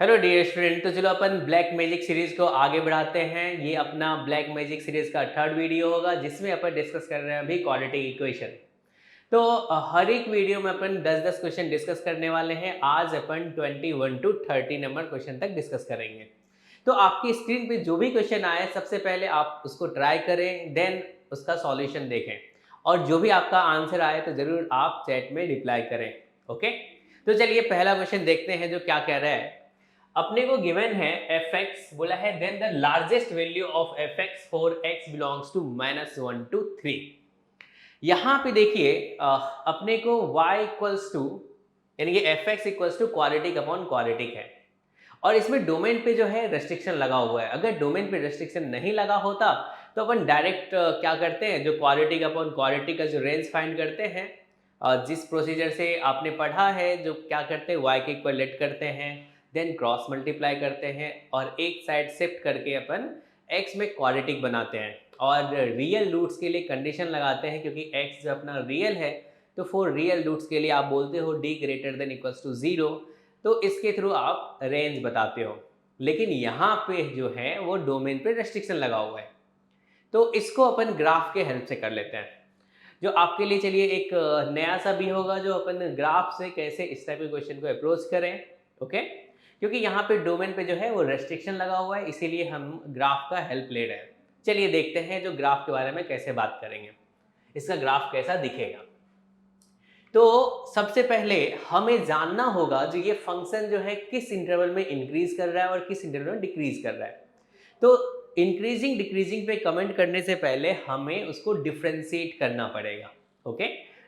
Hello dear student. तो चलो अपन black magic series को आगे बढ़ाते हैं। ये अपना ब्लैक मैजिक सीरीज का थर्ड वीडियो होगा जिसमें अपन डिस्कस कर रहे हैं अभी क्वाड्रेटिक इक्वेशन। तो हर एक वीडियो में अपन 10-10 क्वेश्चन डिस्कस करने वाले हैं। आज अपन 21 to 30 नंबर क्वेश्चन तक डिस्कस करेंगे। तो आपकी स्क्रीन पे जो भी क्वेश्चन आए सबसे पहले आप उसको ट्राई करें, देन उसका सॉल्यूशन देखें और जो भी आपका आंसर आए तो ज़रूर आप चैट में रिप्लाई करें। ओके, तो चलिए पहला क्वेश्चन देखते हैं जो क्या कह रहा है। अपने को गिवन है एफ एक्स, बोला है then the largest value of f x for x belongs to -1 to 3। यहाँ पे देखिए अपने को y इक्वल्स टू यानी कि f x equals to quadratic upon quadratic है और इसमें डोमेन पे जो है रेस्ट्रिक्शन लगा हुआ है। अगर डोमेन पे रेस्ट्रिक्शन नहीं लगा होता तो अपन डायरेक्ट क्या करते हैं, जो क्वाड्रेटिक अपॉन क्वाड्रेटिक का जो रेंज फाइंड करते हैं, जिस प्रोसीजर से आपने पढ़ा है, जो क्या करते हैं y के इक्वलेट करते हैं, देन क्रॉस मल्टीप्लाई करते हैं और एक साइड शिफ्ट करके अपन x में क्वाड्रेटिक बनाते हैं और रियल रूट्स के लिए कंडीशन लगाते हैं क्योंकि x जो अपना रियल है तो फॉर रियल रूट्स के लिए आप बोलते हो d greater than equals to 0। तो इसके थ्रू आप रेंज बताते हो, लेकिन यहाँ पे जो है वो डोमेन पे रेस्ट्रिक्शन लगा हुआ है। तो इसको अपन ग्राफ के हेल्प से कर लेते हैं, जो आपके लिए चलिए एक नया सा भी होगा, जो अपन ग्राफ से कैसे इस टाइप के क्वेश्चन को अप्रोच करें। ओके, क्योंकि यहाँ पे डोमेन पे जो है वो रेस्ट्रिक्शन लगा हुआ है, इसीलिए हम ग्राफ का हेल्प ले रहे हैं। चलिए देखते हैं जो ग्राफ के बारे में कैसे बात करेंगे, इसका ग्राफ कैसा दिखेगा। तो सबसे पहले हमें जानना होगा जो ये फंक्शन जो है किस इंटरवल में इंक्रीज कर रहा है और किस इंटरवल में डिक्रीज कर रहा है। तो इंक्रीजिंग डिक्रीजिंग पे कमेंट करने से पहले हमें उसको डिफ्रेंशिएट करना पड़ेगा। ओके,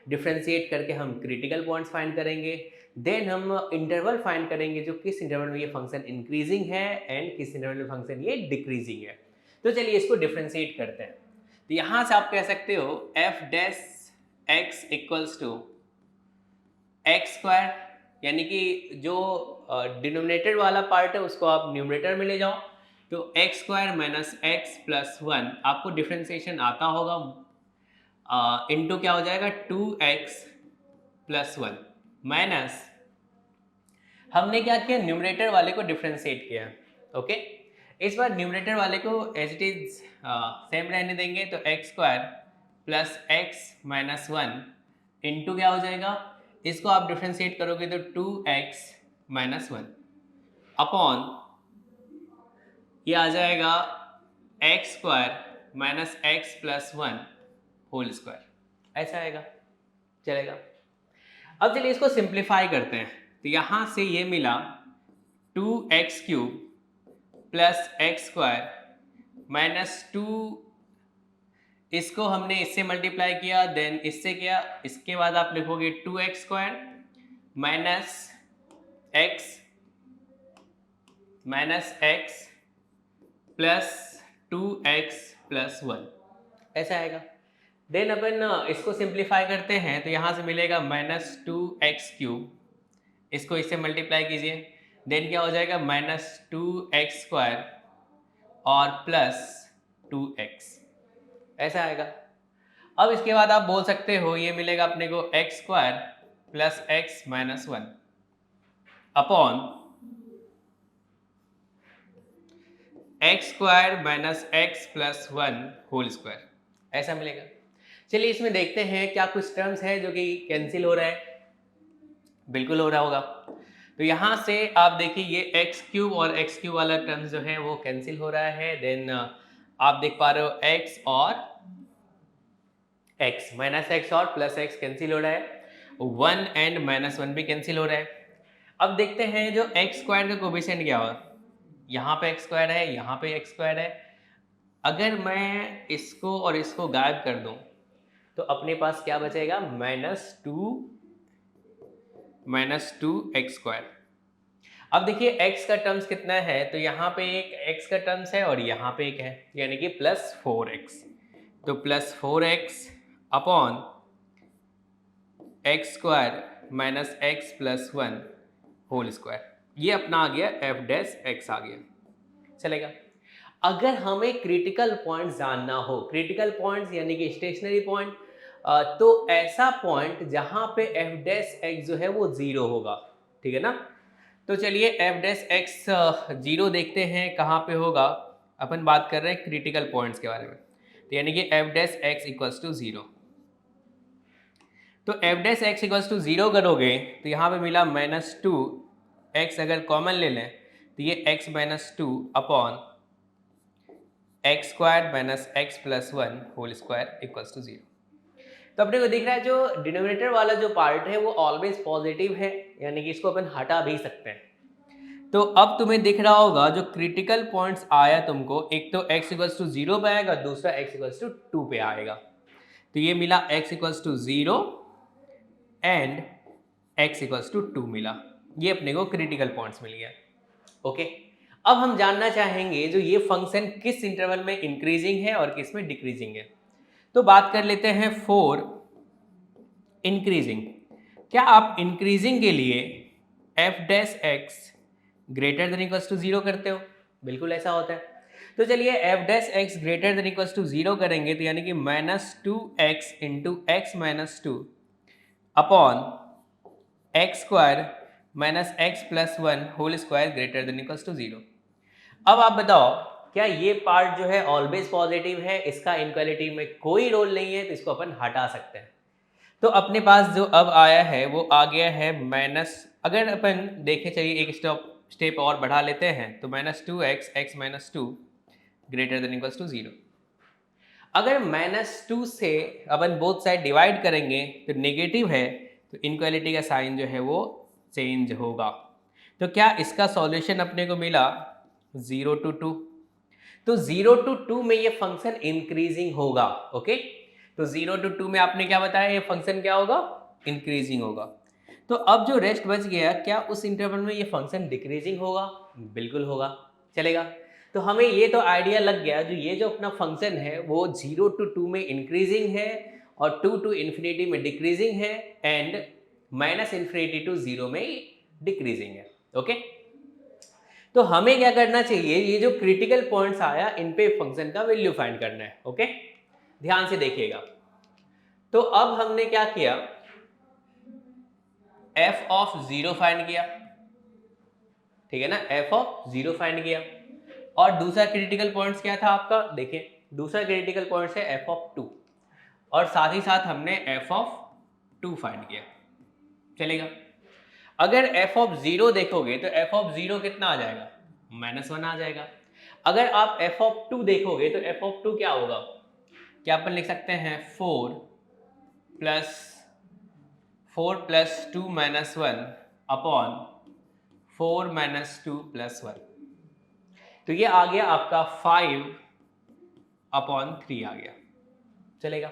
डिफ्रेंशिएट करके हम क्रिटिकल पॉइंट्स फाइंड करेंगे, देन हम इंटरवल फाइंड करेंगे जो किस इंटरवल में ये फंक्शन इंक्रीजिंग है एंड किस इंटरवल में फंक्शन ये डिक्रीजिंग है। तो चलिए इसको डिफ्रेंशिएट करते हैं। तो यहाँ से आप कह सकते हो f dash x equals to x square, यानी कि जो डिनोमिनेटर वाला पार्ट है उसको आप न्यूमरेटर में ले जाओ। तो x square minus x plus 1 आपको डिफ्रेंसिएशन आता होगा, इनटू क्या हो जाएगा 2x प्लस 1 माइनस हमने क्या किया, न्यूमरेटर वाले को डिफ्रेंशिएट किया। ओके, इस बार न्यूमरेटर वाले को एज इट इज सेम रहने देंगे। तो x square plus x minus 1 into क्या हो जाएगा, इसको आप डिफ्रेंशिएट करोगे तो 2x माइनस 1 अपॉन ये आ जाएगा x square minus x plus 1 whole square, ऐसा आएगा। चलेगा। अब चलिए इसको सिंप्लीफाई करते हैं। तो यहाँ से ये मिला 2x cube plus x square minus 2, इसको हमने इससे मल्टीप्लाई किया, देन इससे किया, इसके बाद आप लिखोगे 2x square minus x plus 2x plus 1, ऐसा आएगा। देन अपन इसको सिंप्लीफाई करते हैं तो यहाँ से मिलेगा माइनस 2x क्यूब, इसको इससे मल्टीप्लाई कीजिए, देन क्या हो जाएगा माइनस 2x स्क्वायर और प्लस 2x, ऐसा आएगा। अब इसके बाद आप बोल सकते हो ये मिलेगा अपने को x square plus x minus 1 upon x square minus x plus 1 whole square, ऐसा मिलेगा। चलिए इसमें देखते हैं क्या कुछ टर्म्स है जो कि कैंसिल हो रहा है। बिल्कुल हो रहा होगा। तो यहाँ से आप देखिए ये एक्स क्यूब और एक्स क्यूब वाला टर्म्स जो है वो कैंसिल हो रहा है। देन आप देख पा रहे हो एक्स और एक्स, माइनस एक्स और प्लस एक्स कैंसिल हो रहा है, 1 एंड माइनस 1 भी कैंसिल हो रहा है। अब देखते हैं जो एक्स स्क्वायर का कोफिशिएंट क्या हुआ, यहाँ पे एक्स स्क्वायर है, यहाँ पे एक्स स्क्वायर है। अगर मैं इसको और इसको गायब कर दूं तो अपने पास क्या बचेगा, माइनस टू एक्स स्क्वायर। अब देखिए x का टर्म्स कितना है, तो यहाँ पे एक x का टर्म्स है और यहाँ पे एक है, यानी कि प्लस 4x। तो plus 4x upon x square minus x plus 1 whole square, ये अपना आ गया एफ डैश एक्स आ गया। चलेगा। अगर हमें क्रिटिकल पॉइंट जानना हो, क्रिटिकल पॉइंट्स यानी कि स्टेशनरी पॉइंट, तो ऐसा पॉइंट जहां पे एफ डैश एक्स जो है वो 0 होगा, ठीक है ना। तो चलिए एफ डैश एक्स जीरो देखते हैं कहाँ पे होगा। अपन बात कर रहे हैं क्रिटिकल पॉइंट्स के बारे में, तो यानी कि F dash x equals to zero. तो F dash x equals to zero करोगे तो यहाँ पे मिला माइनस टू एक्स, अगर कॉमन ले लें तो ये X minus two upon x square minus x plus one whole square equals to zero. तो अपने को दिख रहा है जो डिनोमिनेटर वाला जो पार्ट है वो ऑलवेज पॉजिटिव है, यानी कि इसको अपन हटा भी सकते हैं। तो अब तुम्हें दिख रहा होगा जो क्रिटिकल पॉइंट्स आया तुमको, एक तो x इक्वल्स टू जीरो पे आएगा, दूसरा x इक्वल्स टू टू पे आएगा। तो ये मिला x equals to zero and x equals to two मिला, ये अपने को क्रिटिकल पॉइंट्स मिल गया। ओके, अब हम जानना चाहेंगे जो ये फंक्शन किस इंटरवल में इंक्रीजिंग है और किस में डिक्रीजिंग है। तो बात कर लेते हैं फॉर इंक्रीजिंग। क्या आप इंक्रीजिंग के लिए f dash x greater than equals to zero करते हो? बिल्कुल ऐसा होता है। तो चलिए f dash x greater than equals to zero करेंगे, तो यानी कि minus two x into x minus two upon x square minus x plus one whole square greater than equals to zero. अब आप बताओ क्या ये पार्ट जो है ऑलवेज पॉजिटिव है, इसका इनक्वालिटी में कोई रोल नहीं है, तो इसको अपन हटा सकते हैं। तो अपने पास जो अब आया है वो आ गया है माइनस, अगर अपन देखें चलिए एक स्टेप और बढ़ा लेते हैं तो minus two x x minus two greater than equals to zero. अगर माइनस टू से अपन बोथ साइड डिवाइड करेंगे तो नेगेटिव है, तो इनक्वालिटी का साइन जो है वो चेंज होगा। तो क्या इसका सॉल्यूशन अपने को मिला 0 to 2। तो 0 to 2 में ये फंक्शन इंक्रीजिंग होगा। ओके, तो 0 to 2 में आपने क्या बताया, ये फंक्शन क्या होगा, इंक्रीजिंग होगा। तो अब जो रेस्ट बच गया, क्या उस इंटरवल में ये फंक्शन डिक्रीजिंग होगा? बिल्कुल होगा, चलेगा। तो हमें ये तो आइडिया लग गया जो ये जो अपना फंक्शन है वो 0 to 2 में इंक्रीजिंग है और 2 to इन्फिनिटी में डिक्रीजिंग है एंड माइनस इन्फिनिटी टू 0 में डिक्रीजिंग है। ओके, तो हमें क्या करना चाहिए, ये जो क्रिटिकल पॉइंट्स आया इन पे फंक्शन का वैल्यू फाइंड करना है। ओके, ध्यान से देखिएगा। तो अब हमने क्या किया, f ऑफ 0 फाइंड किया, ठीक है ना, f ऑफ 0 फाइंड किया। और दूसरा क्रिटिकल पॉइंट्स क्या था आपका, देखिए दूसरा क्रिटिकल पॉइंट्स है f ऑफ 2, और साथ ही साथ हमने f ऑफ 2 फाइंड किया, चलेगा। अगर f ऑफ 0 देखोगे तो f ऑफ 0 कितना आ जाएगा, -1 आ जाएगा। अगर आप f ऑफ 2 देखोगे तो f ऑफ 2 क्या होगा, क्या अपन लिख सकते हैं 4 plus 2 minus 1 upon 4 minus 2 plus 1। तो ये आ गया आपका 5 अपॉन 3 आ गया, चलेगा।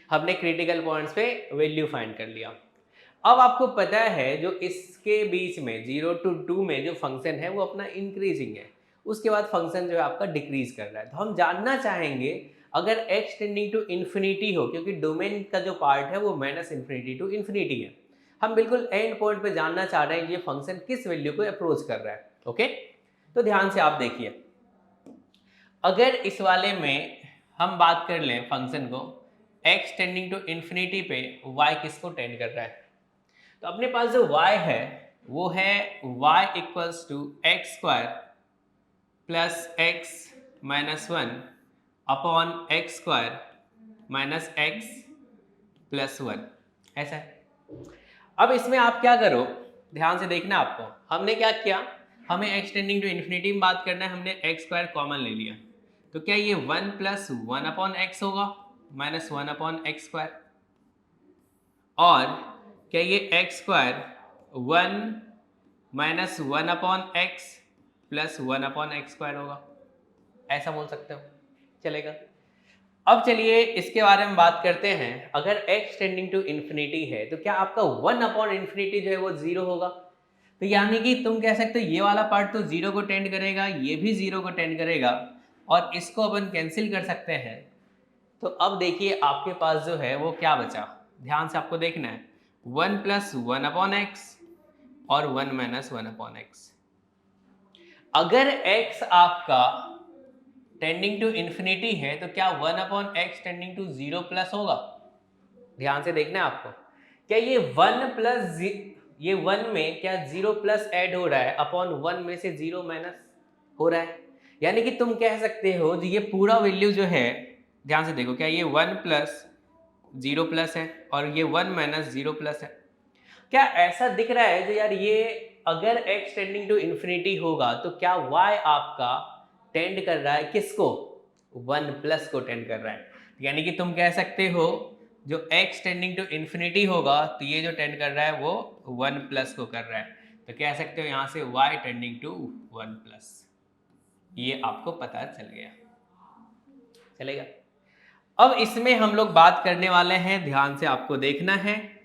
हमने क्रिटिकल पॉइंट्स पे वैल्यू फाइंड कर लिया। अब आपको पता है जो इसके बीच में 0 to 2 में जो फंक्शन है वो अपना इंक्रीजिंग है, उसके बाद फंक्शन जो है आपका डिक्रीज कर रहा है। तो हम जानना चाहेंगे अगर x टेंडिंग टू इन्फिनिटी हो, क्योंकि डोमेन का जो पार्ट है वो माइनस इन्फिनिटी टू इन्फिनिटी है, हम बिल्कुल एंड पॉइंट पे जानना चाह रहे हैं ये फंक्शन किस वैल्यू को अप्रोच कर रहा है। ओके, तो ध्यान से आप देखिए, अगर इस वाले में हम बात कर लें फंक्शन को x टेंडिंग टू इन्फिनिटी पे y किसको टेंड कर रहा है, तो अपने पास जो y है वो है y equals to x square plus x minus one upon x square minus x plus one, ऐसा है। अब इसमें आप क्या करो, ध्यान से देखना आपको, हमने क्या किया, हमें x टेंडिंग टू इन्फिनिटी में बात करना है, हमने एक्स स्क्वायर कॉमन ले लिया। तो क्या ये 1 प्लस 1 अपॉन एक्स होगा माइनस 1 अपॉन एक्स स्क्वायर, और क्या ये x square 1 minus 1 upon x plus 1 upon x square होगा, ऐसा बोल सकते हो, चलेगा। अब चलिए इसके बारे में बात करते हैं, अगर x टेंडिंग टू इन्फिनिटी है तो क्या आपका 1 अपॉन इन्फिनिटी जो है वो 0 होगा। तो यानी कि तुम कह सकते हो ये वाला पार्ट तो 0 को टेंड करेगा, ये भी 0 को टेंड करेगा, और इसको अपन कैंसिल कर सकते हैं। तो अब देखिए आपके पास जो है वो क्या बचा, ध्यान से आपको देखना है, 1 प्लस 1 अपॉन एक्स और 1 माइनस 1 अपॉन एक्स। अगर x आपका टेंडिंग टू इन्फिनिटी है तो क्या 1 upon x tending to 0 plus होगा, ध्यान से देखना है आपको, क्या ये 1 प्लस ये 1 में क्या 0 प्लस ऐड हो रहा है अपॉन 1 में से 0 माइनस हो रहा है। यानी कि तुम कह सकते हो जो ये पूरा वैल्यू जो है, ध्यान से देखो, क्या ये 1 प्लस 0 प्लस है और ये 1 माइनस 0 प्लस है। क्या ऐसा दिख रहा है जो यार ये अगर x टेंडिंग टू इन्फिनिटी होगा तो क्या y आपका टेंड कर रहा है किसको? 1 प्लस को टेंड कर रहा है। यानी कि तुम कह सकते हो जो x टेंडिंग टू इन्फिनिटी होगा तो ये जो टेंड कर रहा है वो 1 प्लस को कर रहा है। तो कह सकते हो यहाँ से y टेंडिंग टू 1 प्लस। ये आपको पता चल गया, चलेगा। अब इसमें हम लोग बात करने वाले हैं, ध्यान से आपको देखना है,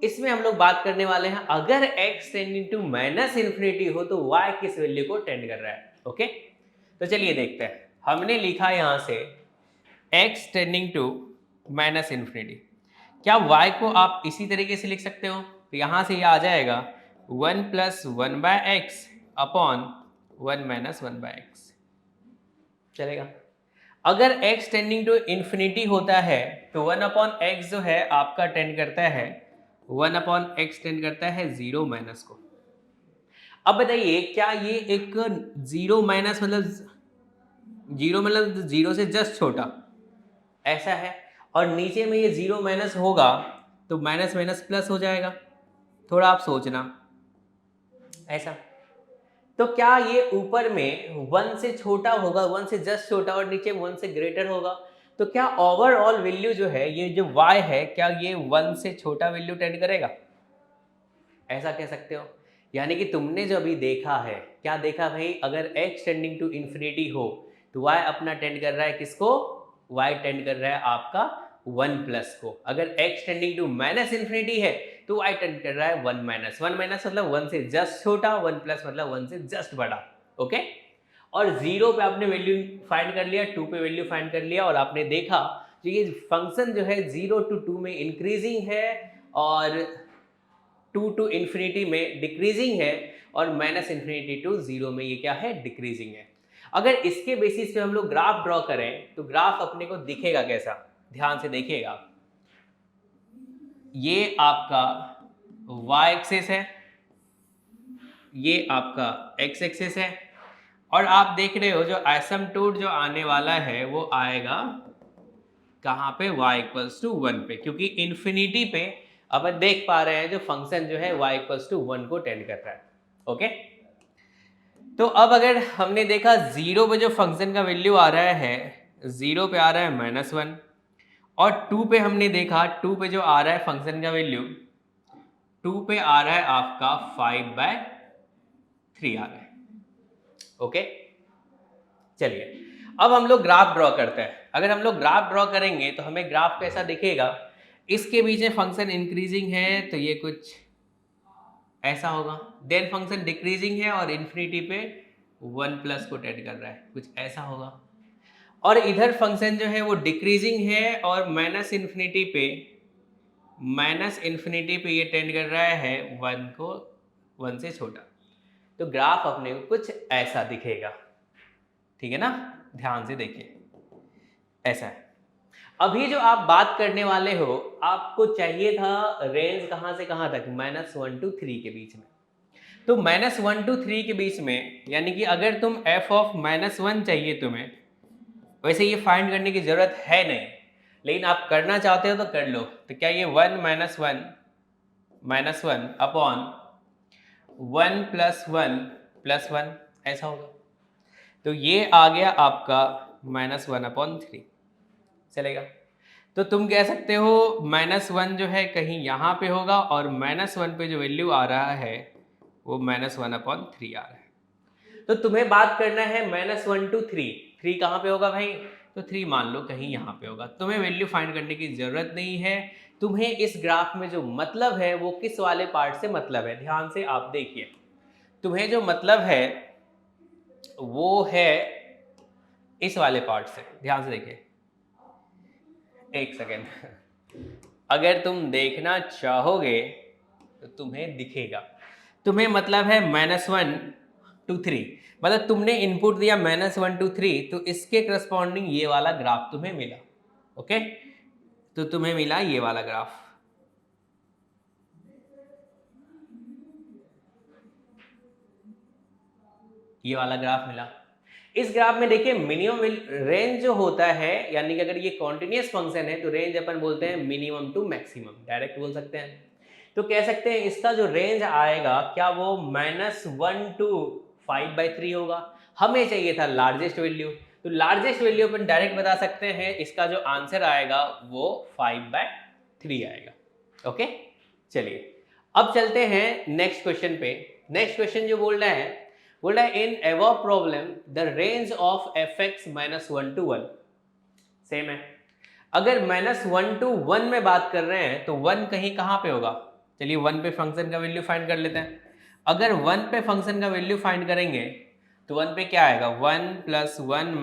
इसमें हम लोग बात करने वाले हैं अगर x tending to minus infinity हो तो y किस वैल्यू को टेंड कर रहा है। ओके, तो चलिए देखते हैं। हमने लिखा यहां से x tending to minus infinity, क्या y को आप इसी तरीके से लिख सकते हो? तो यहां से ये आ जाएगा 1 plus 1 by x upon 1 minus 1 by x, चलेगा। अगर x टेंडिंग टू इन्फिनिटी होता है तो 1 अपॉन एक्स जो है आपका टेंड करता है 1 अपॉन एक्स टेंड करता है 0 माइनस को। अब बताइए क्या ये एक 0 माइनस मतलब 0 से जस्ट छोटा ऐसा है, और नीचे में ये 0 माइनस होगा तो माइनस माइनस प्लस हो जाएगा। थोड़ा आप सोचना ऐसा, तो क्या ये ऊपर में 1 से छोटा होगा, 1 से जस्ट छोटा, और नीचे 1 से ग्रेटर होगा? तो क्या ओवरऑल वैल्यू जो है ये जो y है क्या ये 1 से छोटा वैल्यू टेंड करेगा? ऐसा कह सकते हो। यानी कि तुमने जो अभी देखा है, क्या देखा भाई, अगर x टेंडिंग टू इन्फिनिटी हो तो y अपना टेंड कर रहा है किसको? y टेंड कर रहा है आपका 1 प्लस को। अगर x tending to minus infinity है तो y टेंड कर रहा है 1 माइनस। 1 माइनस मतलब 1 से जस्ट छोटा, 1 प्लस मतलब 1 से जस्ट बड़ा। ओके, और 0 पे आपने वैल्यू फाइंड कर लिया, 2 पे वैल्यू फाइंड कर लिया, और आपने देखा कि ये फंक्शन जो है 0 to 2 में इंक्रीजिंग है और 2 to इन्फिनिटी में डिक्रीजिंग है, और माइनस इन्फिनिटी टू 0 में ये क्या है? डिक्रीजिंग है। अगर इसके बेसिस पे हम लोग ग्राफ ड्रॉ करें तो ग्राफ अपने को दिखेगा कैसा? ध्यान से देखिएगा। ये आपका y एक्सिस है, ये आपका x एक्सिस है, और आप देख रहे हो जो एसिम्पटोट जो आने वाला है वो आएगा कहाँ पे? y इक्वल्स टू 1 पे, क्योंकि इन्फिनिटी पे अपन देख पा रहे हैं जो फंक्शन जो है y इक्वल्स टू 1 को टेंड कर रहा है। ओके, तो अब अगर हमने देखा 0 पे जो फंक्शन का वैल्यू आ रहा है, 0 पे आ रहा है -1, और 2 पे हमने देखा 2 पे जो आ रहा है फंक्शन का वैल्यू, 2 पे आ रहा है आपका 5/3 आ रहा है। ओके, चलिए अब हम लोग ग्राफ ड्रॉ करते हैं। अगर हम लोग ग्राफ ड्रॉ करेंगे तो हमें ग्राफ कैसा दिखेगा? इसके बीच में फंक्शन इंक्रीजिंग है तो ये कुछ ऐसा होगा, देन फंक्शन डिक्रीजिंग है और इन्फिनिटी पे 1 प्लस को टेंड कर रहा है, कुछ ऐसा होगा। और इधर फंक्शन जो है वो डिक्रीजिंग है और माइनस इन्फिनिटी पे ये टेंड कर रहा है 1 से छोटा। तो ग्राफ अपने को कुछ ऐसा दिखेगा, ठीक है ना? ध्यान से देखिए, ऐसा है। अभी जो आप बात करने वाले हो, आपको चाहिए था रेंज कहाँ से कहाँ तक? -1 to 3 के बीच में। तो -1 to 3 के बीच में, यानी कि अगर तुम f ऑफ -1 चाहिए तुम्हें, वैसे ये फाइंड करने की जरूरत है नहीं, लेकिन आप करना चाहते हो तो कर लो। तो क्या ये 1 -1 अपॉन 1 प्लस 1 प्लस 1 ऐसा होगा। तो ये आ गया आपका -1/3, चलेगा। तो तुम कह सकते हो -1 जो है कहीं यहाँ पे होगा, और -1 पे जो वैल्यू आ रहा है वो -1/3 आ रहा है। तो तुम्हें बात करना है -1 to 3, 3 कहाँ पे होगा भाई? तो 3 मान लो कहीं यहाँ पे होगा। तुम्हें वैल्यू फाइंड करने की जरूरत नहीं है। तुम्हें इस ग्राफ में जो मतलब है वो किस वाले पार्ट से मतलब है? ध्यान से आप देखिए, तुम्हें जो मतलब है वो है इस वाले पार्ट से। ध्यान से देखिए, एक सेकेंड, अगर तुम देखना चाहोगे तो तुम्हें दिखेगा। तुम्हें मतलब है -1 to 3, मतलब तुमने इनपुट दिया -1 to 3, तो इसके करस्पॉन्डिंग ये वाला ग्राफ तुम्हें मिला। ओके, तो तुम्हें मिला ये वाला ग्राफ। ये वाला ग्राफ मिला। इस ग्राफ में देखिए मिनिमम रेंज जो होता है, यानी कि अगर ये कॉन्टिन्यूस फंक्शन है तो रेंज अपन बोलते हैं मिनिमम टू मैक्सिमम, डायरेक्ट बोल सकते हैं। तो कह सकते हैं इसका जो रेंज आएगा क्या वो -1 to 5/3 होगा। हमें चाहिए था लार्जेस्ट वैल्यू, तो लार्जेस्ट वैल्यू अपन डायरेक्ट बता सकते हैं, इसका जो आंसर आएगा वो 5/3 आएगा। ओके, चलिए अब चलते हैं नेक्स्ट क्वेश्चन पे। नेक्स्ट क्वेश्चन जो बोल रहा है in above problem the range of fx -1 to 1 same है। अगर -1 to 1 में बात कर रहे हैं तो 1 कहीं कहाँ पे होगा, चलिए 1 पे फंक्शन का वैल्यू फाइंड कर लेते हैं। अगर 1 पे फंक्शन का वैल्यू फाइंड करेंगे तो 1 पे क्या आएगा, 1 + 1 -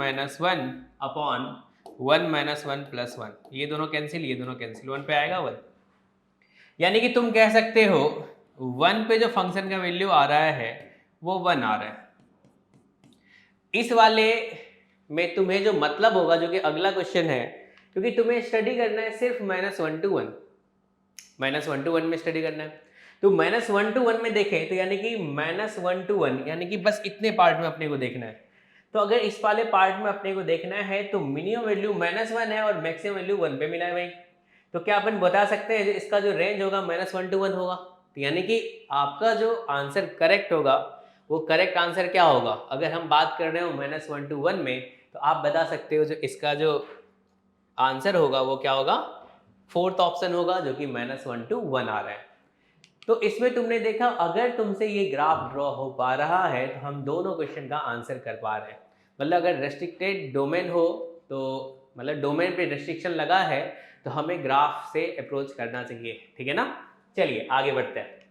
1 अपॉन 1 - 1 + 1, ये दोनों कैंसिल, ये दोनों कैंसिल, 1 पे आएगा 1। यानी कि तुम कह सकते हो 1 पे जो फंक्शन का वैल्यू आ रहा है वो 1 आ रहा है। इस वाले में तुम्हें जो मतलब होगा, जो कि अगला क्वेश्चन है, क्योंकि तुम्हें स्टडी करना है सिर्फ -1 to 1, -1 to 1 में स्टडी करना है। तो -1 to 1 में देखें तो यानी कि -1 to 1 यानी कि बस इतने पार्ट में अपने को देखना है। तो अगर इस वाले पार्ट में अपने को देखना है तो मिनिमम वैल्यू -1 है और मैक्सिमम वैल्यू 1 पे मिला है भाई। तो क्या अपन बता सकते हैं इसका जो रेंज होगा -1 to 1 होगा। तो यानी कि आपका जो आंसर करेक्ट होगा वो करेक्ट आंसर क्या होगा, अगर हम बात कर रहे हो -1 to 1 में, तो आप बता सकते हो जो इसका जो आंसर होगा वो क्या होगा, फोर्थ ऑप्शन होगा, जो कि -1 to 1 आ रहा है। तो इसमें तुमने देखा अगर तुमसे ये ग्राफ ड्रॉ हो पा रहा है तो हम दोनों क्वेश्चन का आंसर कर पा रहे हैं। मतलब अगर रेस्ट्रिक्टेड डोमेन हो तो मतलब डोमेन पे रेस्ट्रिक्शन लगा है तो हमें ग्राफ से अप्रोच करना चाहिए, ठीक है ना। चलिए आगे बढ़ते हैं।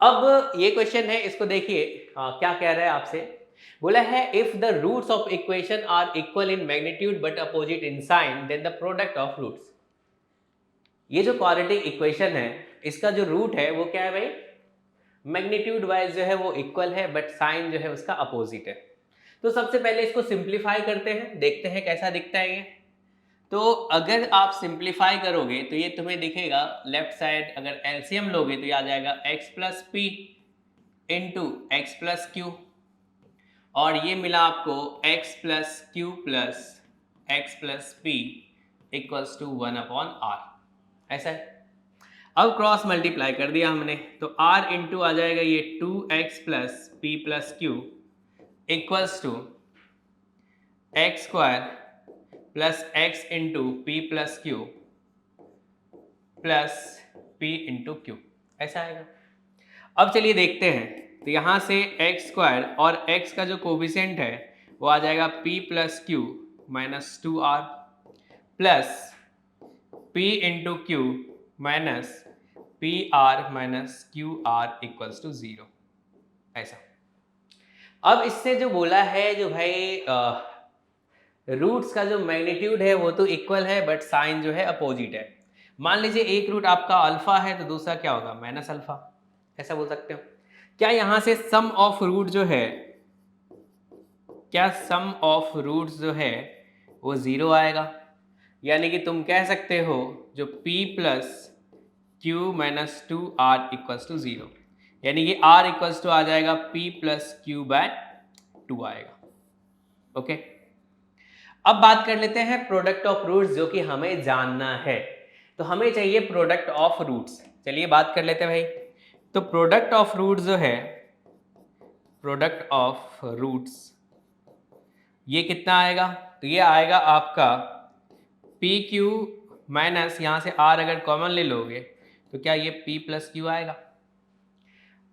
अब ये क्वेश्चन है, इसको देखिए क्या कह रहा है आपसे। बोला है if the roots of equation are equal in magnitude but opposite in sign then the product of roots. ये जो क्वाड्रेटिक इक्वेशन है इसका जो रूट है वो क्या है भाई, मैग्नीट्यूड वाइज जो है वो इक्वल है बट साइन जो है उसका अपोजिट है। तो सबसे पहले इसको सिंप्लीफाई करते हैं, देखते हैं कैसा दिखता है ये। तो अगर आप सिंप्लीफाई करोगे तो ये तुम्हें दिखेगा लेफ्ट साइड, अगर एलसीएम लोगे तो ये आ जाएगा x + p into x + q, और ये मिला आपको x + q + x + p = 1/r, ऐसा है। अब क्रॉस मल्टीप्लाई कर दिया हमने तो r इंटू आ जाएगा ये 2x + p + q = x² plus x into P plus Q plus P into Q, ऐसा आएगा। अब चलिए देखते हैं, तो यहाँ से x² और x का जो कोफिशिएंट है वो आ जाएगा p + q - 2r plus p into Q minus PR - QR = 0, ऐसा। अब इससे जो बोला है जो भाई रूट्स का जो मैग्नीट्यूड है वो तो इक्वल है बट साइन जो है अपोजिट है। मान लीजिए एक रूट आपका अल्फा है तो दूसरा क्या होगा -अल्फा, ऐसा बोल सकते हो। क्या यहाँ से सम ऑफ रूट जो है, क्या सम ऑफ रूट्स जो है वो 0 आएगा। यानी कि तुम कह सकते हो जो p + q - 2r = 0, यानी कि r = आ जाएगा p + q/2 आएगा। ओके, अब बात कर लेते हैं प्रोडक्ट ऑफ रूट्स, जो कि हमें जानना है। तो हमें चाहिए प्रोडक्ट ऑफ रूट्स, चलिए बात कर लेते हैं भाई। तो प्रोडक्ट ऑफ रूट्स जो है, प्रोडक्ट ऑफ रूट्स ये कितना आएगा, तो ये आएगा आपका पी क्यू माइनस, यहाँ से आर अगर कॉमन ले लोगे तो क्या ये p + q आएगा।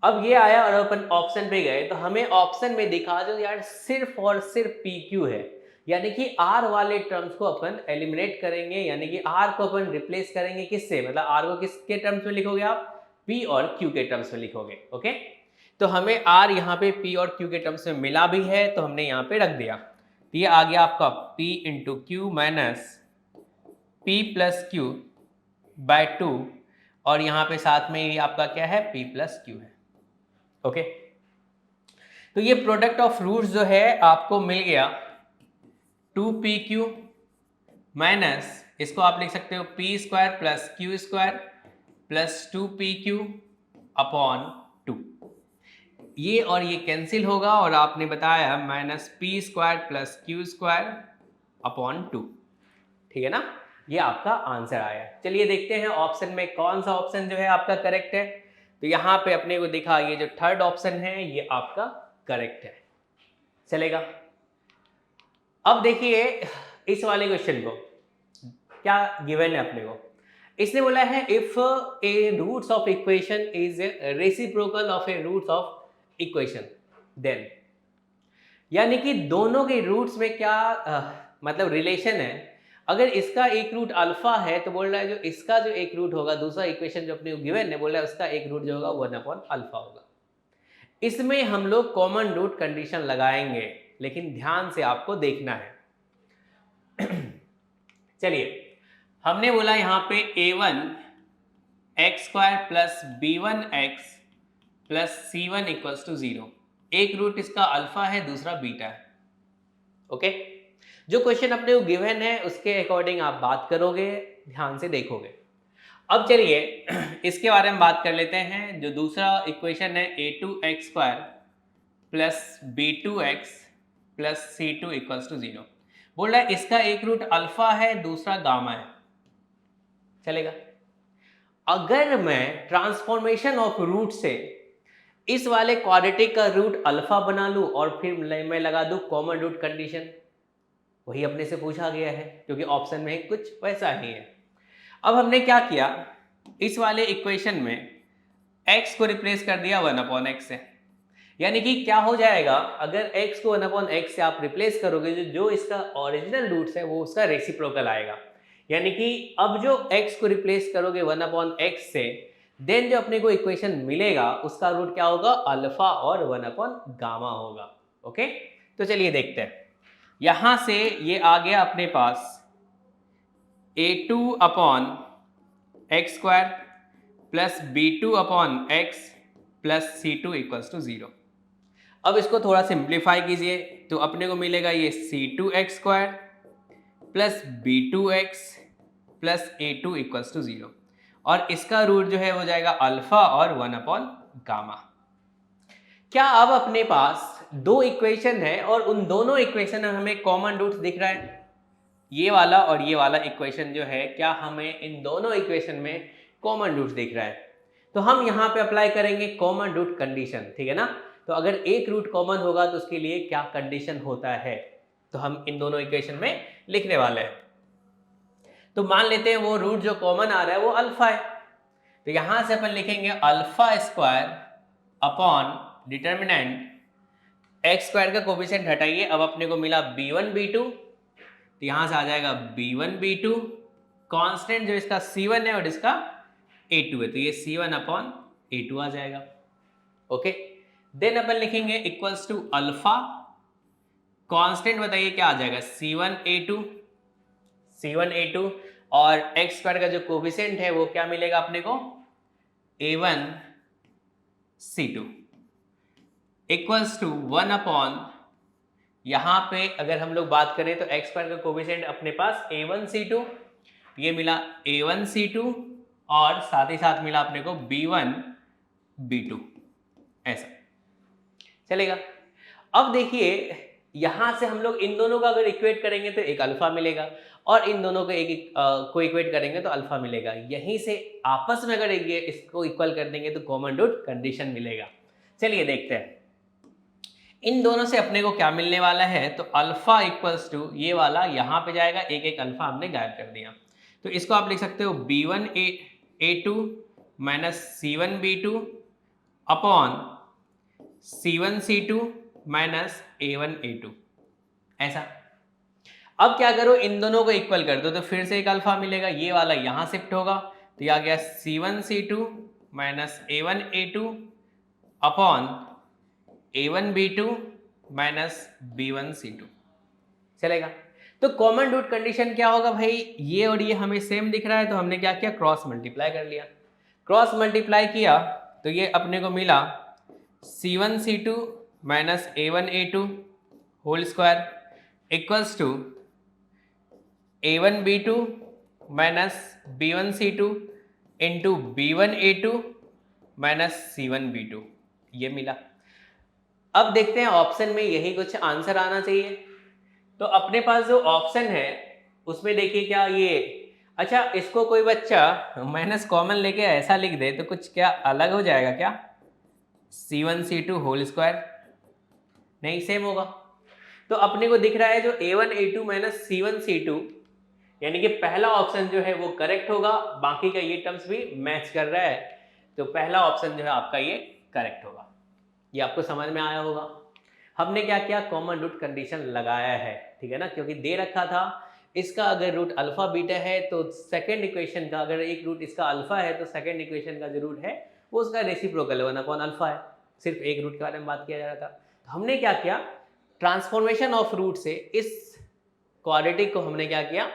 अब ये आया और अपन ऑप्शन पे गए तो हमें ऑप्शन में दिखा दो यार सिर्फ और सिर्फ पी क्यू है, यानी कि आर वाले टर्म्स को अपन एलिमिनेट करेंगे, यानी कि आर को अपन रिप्लेस करेंगे किससे, मतलब आर को किसके टर्म्स में लिखोगे आप, पी और क्यू के टर्म्स में लिखोगे। ओके, तो हमें आर यहाँ पे पी और क्यू के टर्म्स में मिला भी है तो हमने यहाँ पे रख दिया। तो ये आ गया आपका p into Q minus p + q/2, और यहाँ पे साथ में ही आपका क्या है p + q है। ओके, तो ये प्रोडक्ट ऑफ रूट्स जो है आपको मिल गया 2pq माइनस, इसको आप लिख सकते हो p² + q² + 2pq/2। ये और ये कैंसिल होगा और आपने बताया -p² + q² अपॉन 2, ठीक है ना। ये आपका आंसर आया। चलिए देखते हैं ऑप्शन में कौन सा ऑप्शन जो है आपका करेक्ट है। तो यहाँ पे अपने को दिखा ये जो थर्ड ऑप्शन है ये आपका करेक्ट है। चलेगा। अब देखिए इस वाले क्वेश्चन को क्या गिवन है अपने को। इसने बोला है if a roots of equation is reciprocal of a roots of equation then, यानी कि दोनों के रूट्स में क्या मतलब रिलेशन है। अगर इसका एक रूट अल्फा है तो बोल रहा है जो इसका जो एक रूट होगा, दूसरा इक्वेशन जो अपने को गिवन है, बोल रहा है उसका एक रूट जो होगा 1/अल्फा होगा। इसमें हम लोग कॉमन रूट कंडीशन लगाएंगे, लेकिन ध्यान से आपको देखना है। चलिए, हमने बोला यहाँ पे a1 x² plus b1 x plus c1 equals to 0। एक रूट इसका अल्फा है, दूसरा बीटा है। ओके, जो क्वेश्चन अपने को गिवन है उसके अकॉर्डिंग आप बात करोगे, ध्यान से देखोगे। अब चलिए इसके बारे में बात कर लेते हैं। जो दूसरा इक्वेशन है a2x² plus b2x plus c2 equals to 0, बोल रहा है इसका एक रूट अल्फा है, दूसरा गामा है। चलेगा। अगर मैं ट्रांसफॉर्मेशन ऑफ रूट से इस वाले क्वाड्रेटिक का रूट अल्फा बना लूं और फिर मैं लगा दूं कॉमन रूट कंडीशन, वही अपने से पूछा गया है क्योंकि ऑप्शन में कुछ वैसा ही है। अब हमने क्या किया, इस वाले इक्वेशन में x को रिप्लेस कर दिया 1/x से, यानी कि क्या हो जाएगा, अगर x को 1/x से आप रिप्लेस करोगे जो इसका ओरिजिनल रूट्स है वो उसका रेसिप्रोकल आएगा। यानी कि अब जो x को रिप्लेस करोगे 1/x से, देन जो अपने को इक्वेशन मिलेगा उसका रूट क्या होगा, अल्फा और 1/गामा होगा। ओके, तो चलिए देखते हैं। यहां से ये आ गया अपने पास a2/x² plus b2/x plus c2 equals to 0। अब इसको थोड़ा सिंप्लीफाई कीजिए तो अपने को मिलेगा ये c2x² plus b2x plus a2 equals to 0, और इसका रूट जो है वो जाएगा अल्फा और 1/गामा। क्या अब अपने पास दो इक्वेशन है और उन दोनों इक्वेशन में हमें कॉमन रूट्स दिख रहा है, ये वाला और ये वाला इक्वेशन जो है, क्या हमें इन दोनों इक्वेशन में कॉमन रूट्स दिख रहा है। तो हम यहाँ पे अप्लाई करेंगे कॉमन रूट कंडीशन, ठीक है ना। तो अगर एक रूट कॉमन होगा तो उसके लिए क्या कंडीशन होता है, तो हम इन दोनों इक्वेशन में लिखने वाले हैं। तो मान लेते हैं वो रूट जो कॉमन आ रहा है वो अल्फा है, तो यहां से अपन लिखेंगे अल्फा² अपॉन डिटर्मिनेंट x² का कोफिशिएंट हटाइए, अब अपने को मिला b1 b2, तो यहां से आ जाएगा b1 b2, कांस्टेंट जो इसका c1 है और इसका a2 है, तो ये c1/a2 आ जाएगा। ओके, देन अपन लिखेंगे इक्वल्स टू अल्फा, कांस्टेंट बताइए क्या आ जाएगा, c1a2, और x² का जो कोफिशिएंट है वो क्या मिलेगा अपने को, a1 c2 इक्वल्स टू 1/, यहां पे अगर हम लोग बात करें तो x² का कोफिशिएंट अपने पास a1 c2, ये मिला a1 c2 और साथ ही साथ मिला अपने को b1 b2, ऐसा चलेगा। अब देखिए यहां से हम लोग इन दोनों का अगर इक्वेट करेंगे तो एक अल्फा मिलेगा, और इन दोनों को को इक्वेट करेंगे तो अल्फा मिलेगा। यहीं से आपस में अगर इसको इक्वल कर देंगे तो कॉमन रूट कंडीशन मिलेगा। चलिए देखते हैं इन दोनों से अपने को क्या मिलने वाला है। तो अल्फा इक्वल्स टू ये वाला यहाँ पे जाएगा, एक एक अल्फा हमने गायब कर दिया, तो इसको आप लिख सकते हो b1 a2 minus c1 b2 upon c1 c2 minus a1 a2, ऐसा। अब क्या करो, इन दोनों को इक्वल कर दो तो फिर से एक अल्फा मिलेगा, ये वाला यहाँ शिफ्ट होगा, तो ये आ गया c1 c2 minus a1 a2 upon a1 b2 minus b1 c2, चलेगा। तो कॉमन रूट कंडीशन क्या होगा भाई, ये और ये हमें सेम दिख रहा है, तो हमने क्या किया, क्रॉस मल्टीप्लाई कर लिया। क्रॉस मल्टीप्लाई किया तो ये अपने को मिला c1 c2 minus a1 a2 whole square equals to a1 b2 minus b1 c2 into b1 a2 minus c1 b2, ये मिला। अब देखते हैं ऑप्शन में यही कुछ आंसर आना चाहिए। तो अपने पास जो ऑप्शन है उसमें देखिए क्या ये, अच्छा इसको कोई बच्चा माइनस कॉमन लेके ऐसा लिख दे तो कुछ क्या अलग हो जाएगा क्या, C1 C2 होल स्क्वायर, नहीं सेम होगा। तो अपने को दिख रहा है जो A1 A2 minus C1 C2 यानी कि पहला ऑप्शन जो है वो करेक्ट होगा, बाकी का ये टर्म्स भी मैच कर रहा है, तो पहला ऑप्शन जो है आपका ये करेक्ट होगा। ये आपको समझ में आया होगा। हमने क्या किया, कॉमन रूट कंडीशन लगाया है, ठीक है ना, क्योंकि दे रखा था इसका अगर रूट अल्फा बीटा है तो सेकंड इक्वेशन का अगर एक रूट इसका अल्फा है तो सेकंड इक्वेशन का जो रूट है वो उसका रेसिप्रोकल 1/अल्फा है। सिर्फ एक रूट के बारे में बात किया जा रहा था। तो हमने क्या किया, ट्रांसफॉर्मेशन ऑफ रूट से इस क्वाड्रेटिक को हमने क्या किया,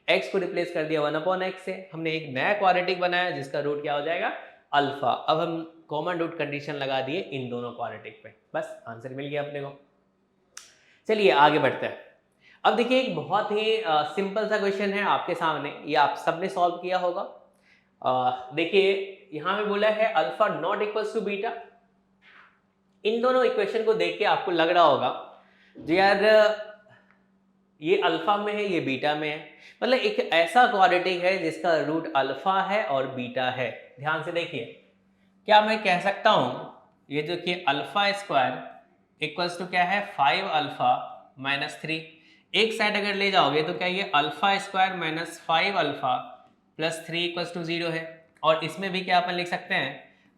x को रिप्लेस कर दिया 1/x से, हमने एक नया क्वाड्रेटिक बनाया जिसका रूट क्या हो जाएगा, अल्फा। अब हम कॉमन रूट कंडीशन लगा दिए इन दोनों क्वाड्रेटिक पे, बस आंसर मिल गया अपने को। चलिए आगे बढ़ते हैं। अब देखिए एक बहुत ही सिंपल सा क्वेश्चन है आपके सामने, ये आप सबने सॉल्व किया होगा। देखिए यहाँ पे बोला है alpha not equals to beta. इन दोनों इक्वेशन को देख के आपको लग रहा होगा जो यार ये अल्फा में है ये बीटा में है, मतलब एक ऐसा क्वाड्रेटिक है जिसका रूट अल्फा है और बीटा है। ध्यान से देखिए, क्या मैं कह सकता हूं ये जो कि अल्फा स्क्वायर इक्वल्स टू क्या है 5α माइनस 3, एक साइड अगर ले जाओगे तो क्या ये alpha square minus 5α plus 3 equals to 0 है, और इसमें भी क्या अपन लिख सकते हैं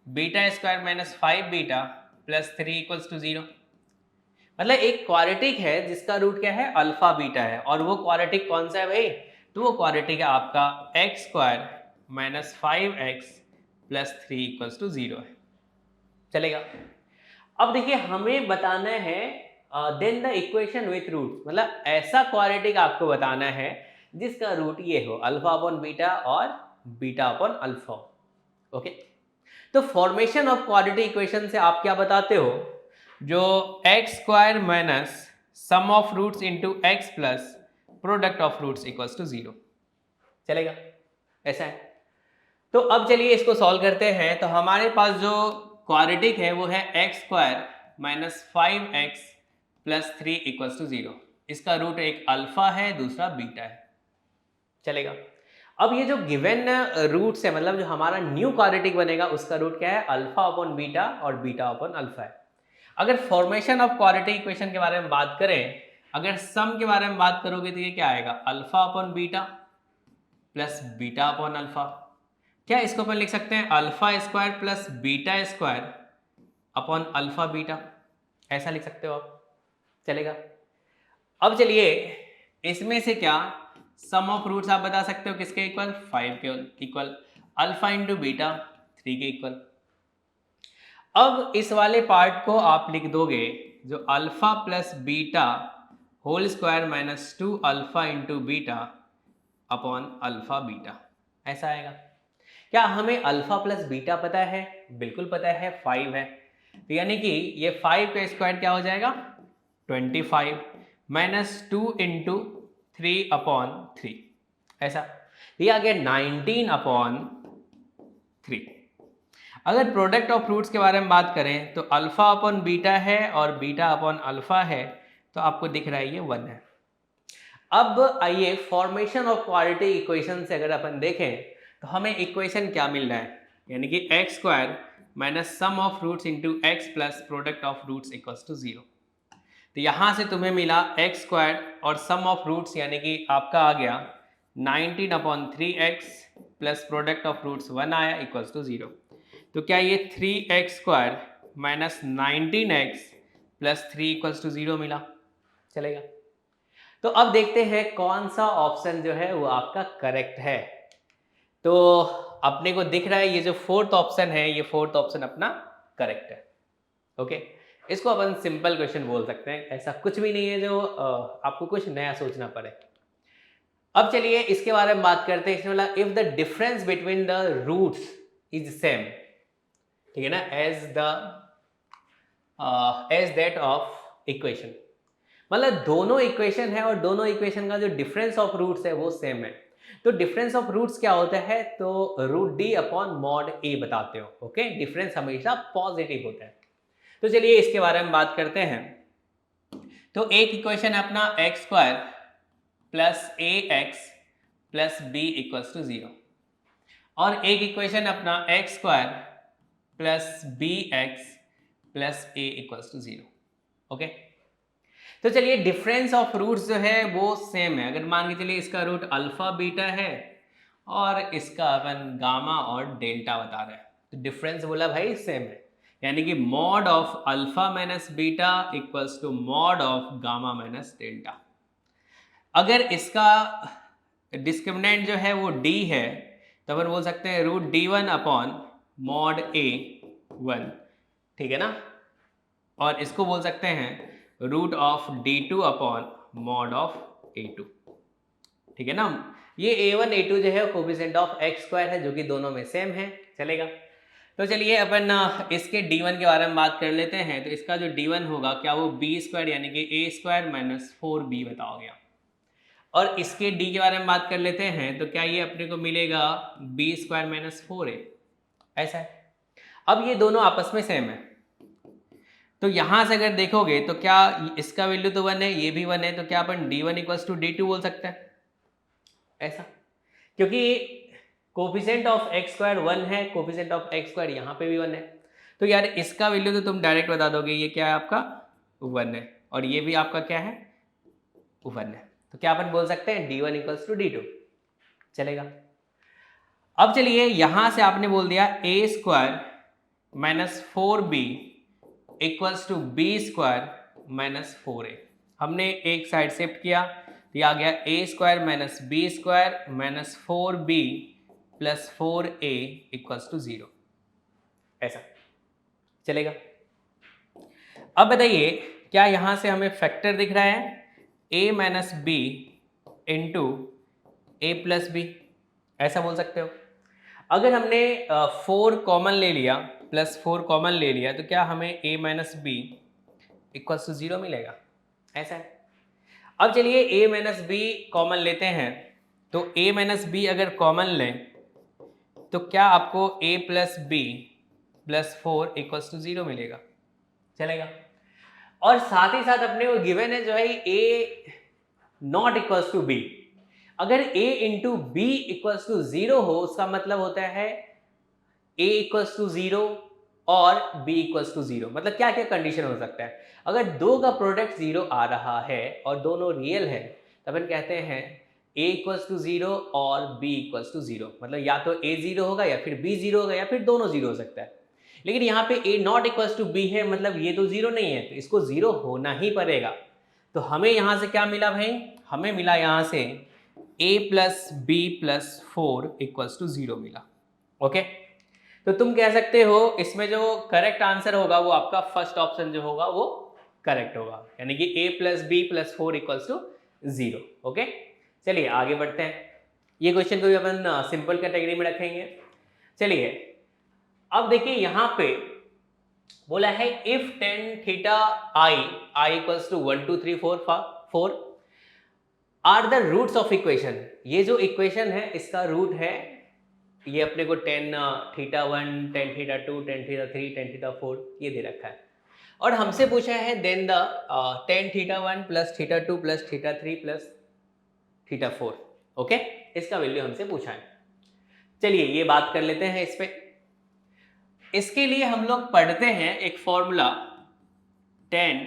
beta square minus 5 beta plus 3 equals to 0। मतलब एक क्वाड्रेटिक है जिसका रूट क्या है अल्फा बीटा है, और वो क्वाड्रेटिक कौन सा है भाई, तो वो क्वाड्रेटिक है आपका x square minus 5x plus 3 equals to 0 है। चलेगा। अब देखिए हमें बताना है then the equation with root, मतलब ऐसा क्वाड्रेटिक आपको बताना है जिसका रूट ये हो अल्फा अपॉन बीटा और बीटा अपॉन अल्फा। ओके, तो फॉर्मेशन ऑफ क्वाड्रेटिक इक्वेशन से आप क्या बताते हो, जो x square minus sum of roots into x plus product of roots equals to 0। चलेगा, ऐसा है। तो अब चलिए इसको सॉल्व करते हैं। तो हमारे पास जो क्वाड्रेटिक है वो है x square minus 5x plus 3 equals to 0। इसका रूट एक अल्फा है दूसरा बीटा है। चलेगा। अब ये जो गिवन रूट्स है, मतलब जो हमारा न्यू क्वाड्रेटिक बनेगा उसका रूट क्या है अल्फा अपॉन बीटा और बीटा अपॉन अल्फा है। अगर फॉर्मेशन ऑफ क्वाड्रेटिक इक्वेशन के बारे में बात करें, अगर सम के बारे में बात करोगे तो ये क्या आएगा alpha upon beta plus beta upon alpha. क्या इसको अपन लिख सकते हैं alpha square plus beta square upon alpha beta, ऐसा लिख सकते हो आप। चलेगा। अब चलिए इसमें से क्या सम ऑफ रूट्स आप बता सकते हो किसके इक्वल 5 के इक्वल, अल्फा इंटू बीटा 3 के इक्वल। अब इस वाले पार्ट को आप लिख दोगे जो alpha plus beta whole square minus 2 alpha into beta upon alpha beta, ऐसा आएगा। क्या हमें अल्फा प्लस बीटा पता है, बिल्कुल पता है 5 है, तो यानी कि ये 5 का स्क्वायर क्या हो जाएगा 25 माइनस 2 इंटू 3 अपॉन 3, ऐसा ये आ गया 19 अपॉन 3। अगर प्रोडक्ट ऑफ रूट्स के बारे में बात करें तो अल्फा अपॉन बीटा है और बीटा अपॉन अल्फा है, तो आपको दिख रहा है ये 1 है। अब आइए फॉर्मेशन ऑफ क्वाड्रेटिक इक्वेशन से अगर अपन देखें तो हमें इक्वेशन क्या मिल रहा है, यानी कि x square minus sum of roots into x plus product of roots equals to 0। तो यहाँ से तुम्हें मिला एक्स स्क्वायर और सम ऑफ रूट्स यानी कि आपका आ गया 19 upon 3x plus product of roots 1 आया इक्वल्स टू 0। तो क्या ये 3x square minus 19x plus 3 equals to 0 मिला। चलेगा। तो अब देखते हैं कौन सा ऑप्शन जो है वो आपका करेक्ट है। तो अपने को दिख रहा है ये जो फोर्थ ऑप्शन है, ये फोर्थ ऑप्शन अपना करेक्ट है। ओके, इसको अपन सिंपल क्वेश्चन बोल सकते हैं, ऐसा कुछ भी नहीं है जो आपको कुछ नया सोचना पड़े। अब चलिए इसके बारे में बात करते हैं। इसमें बोला if the difference between the roots is same, ठीक है ना, एज दैट ऑफ इक्वेशन, मतलब दोनों इक्वेशन है और दोनों इक्वेशन का जो डिफरेंस ऑफ रूट्स है वो सेम है। तो डिफरेंस ऑफ रूट्स क्या होता है, तो रूट डी अपॉन मॉड ए बताते हो। ओके, डिफरेंस हमेशा पॉजिटिव होता है। तो चलिए इसके बारे में बात करते हैं। तो एक इक्वेशन है अपना x square plus a x plus b equals to 0 और एक इक्वेशन अपना x square plus B x plus a equals to 0। Okay, तो चलिए डिफरेंस ऑफ रूट्स जो है वो सेम है। अगर मान के चलिए इसका रूट अल्फा बीटा है और इसका अपन गामा और डेल्टा बता रहे हैं, तो डिफरेंस बोला भाई सेम है, यानी कि mod of alpha minus beta equals to mod of gamma minus delta. अगर इसका डिस्क्रिमिनेंट जो है वो डी है तो अपन बोल सकते हैं root D one upon mod A one, ठीक है ना, और इसको बोल सकते हैं root of D two upon mod of A two, ठीक है ना। ये a1 a2 जो है कोफिशिएंट ऑफ एक्स स्क्वायर है जो कि दोनों में सेम है, चलेगा। तो चलिए अपन इसके d1 के बारे में बात कर लेते हैं। तो इसका जो d1 होगा क्या वो बी स्क्वायर यानी कि ए स्क्वायर माइनस 4b बताओगे। और इसके d के बारे में बात कर लेते हैं तो क्या ये अपने को मिलेगा बी स्क्वायर माइनस 4a, ऐसा है। अब ये दोनों आपस में सेम है, तो यहां से अगर देखोगे तो क्या इसका वैल्यू तो 1 है, ये भी 1 है, तो क्या अपन d1 इक्वल्स टू d2 बोल सकते हैं ऐसा, क्योंकि कोफिशिएंट ऑफ एक्स स्क्वायर 1 है, कोफिशिएंट ऑफ एक्स स्क्वायर यहाँ पे भी 1 है। तो यार इसका वैल्यू तो तुम डायरेक्ट बता दोगे, ये क्या है आपका 1 है और ये भी आपका क्या है 1 है। तो क्या अपन बोल सकते हैं d1 इक्वल्स टू d2, चलेगा। अब चलिए यहां से आपने बोल दिया A square minus 4b equals to B square minus 4a। हमने एक साइड शिफ्ट किया तो ये आ गया A square minus B square minus 4b plus 4a equals to 0, ऐसा चलेगा। अब बताइए क्या यहां से हमें फैक्टर दिख रहा है a minus b into a plus b, ऐसा बोल सकते हो। अगर हमने 4 कॉमन ले लिया प्लस 4 कॉमन ले लिया तो क्या हमें a minus b equals to 0 मिलेगा, ऐसा है। अब चलिए a माइनस बी कॉमन लेते हैं, तो a माइनस बी अगर कॉमन लें तो क्या आपको a plus b plus 4 equals to 0 मिलेगा, चलेगा। और साथ ही साथ अपने को गिवन है जो है a not equals to b। अगर a into b equals to 0 हो उसका मतलब होता है a इक्वल्स टू 0 और b इक्वल्स टू 0। मतलब क्या क्या कंडीशन हो सकता है, अगर दो का प्रोडक्ट 0 आ रहा है और दोनों रियल है तब अपन कहते हैं a इक्वल्स टू 0 और b इक्वल्स टू 0। मतलब या तो a 0 होगा या फिर b 0 होगा या फिर दोनों 0 हो सकता है। लेकिन यहाँ पे a not equals to b है, मतलब ये तो 0 नहीं है, तो इसको 0 होना ही पड़ेगा। तो हमें यहाँ से क्या मिला भाई, हमें मिला यहाँ से a plus b plus 4 equals to 0 मिला। ओके, तो तुम कह सकते हो इसमें जो करेक्ट आंसर होगा वो आपका फर्स्ट ऑप्शन जो होगा वो करेक्ट होगा, यानी कि a plus b plus 4 equals to 0। Okay, चलिए आगे बढ़ते हैं। ये क्वेश्चन को भी अपन सिंपल कैटेगरी में रखेंगे। चलिए अब देखिए यहाँ पे बोला है if tan theta i equals to 1 2 3 4 are the roots of equation. ये जो इक्वेशन है इसका रूट है, ये अपने को tan theta 1 tan theta 2 tan theta 3 tan theta 4 ये दे रखा है, और हमसे पूछा है then the tan theta 1 plus theta 2 plus theta 3 plus theta 4। Okay, इसका वैल्यू हमसे पूछा है। चलिए ये बात कर लेते हैं इस पे। इसके लिए हम लोग पढ़ते हैं एक formula ten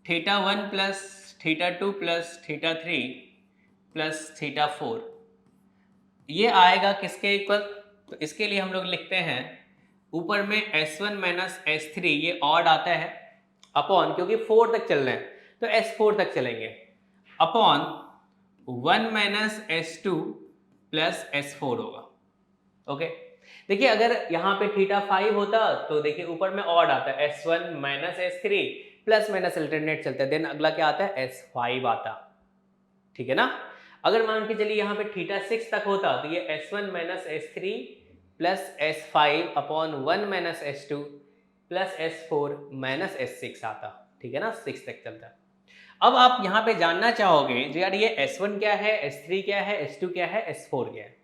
theta 1 plus theta 2 plus theta 3 plus theta 4, ये आएगा किसके इक्वल। तो इसके लिए हम लोग लिखते हैं ऊपर में s1 माइनस s3, ये ऑड आता है अपॉन, क्योंकि 4 तक चल रहे हैं तो s4 तक चलेंगे, upon 1 minus s2 plus s4 होगा। ओके, देखिए अगर यहाँ पे थीटा 5 होता तो देखिए ऊपर में ऑड आता है s1 minus s3 plus minus alternate चलता है, देन अगला क्या आता है s5 आता, ठीक है ना। अगर मान के चलिए यहाँ पे थीटा 6 तक होता तो ये s1 minus s3 plus s5 upon 1 minus s2 plus s4 minus s6 आता, ठीक है ना, 6 तक चलता है। अब आप यहाँ पे जानना चाहोगे जो यार ये s1 क्या है, s3 क्या है, s2 क्या है, s4 क्या है।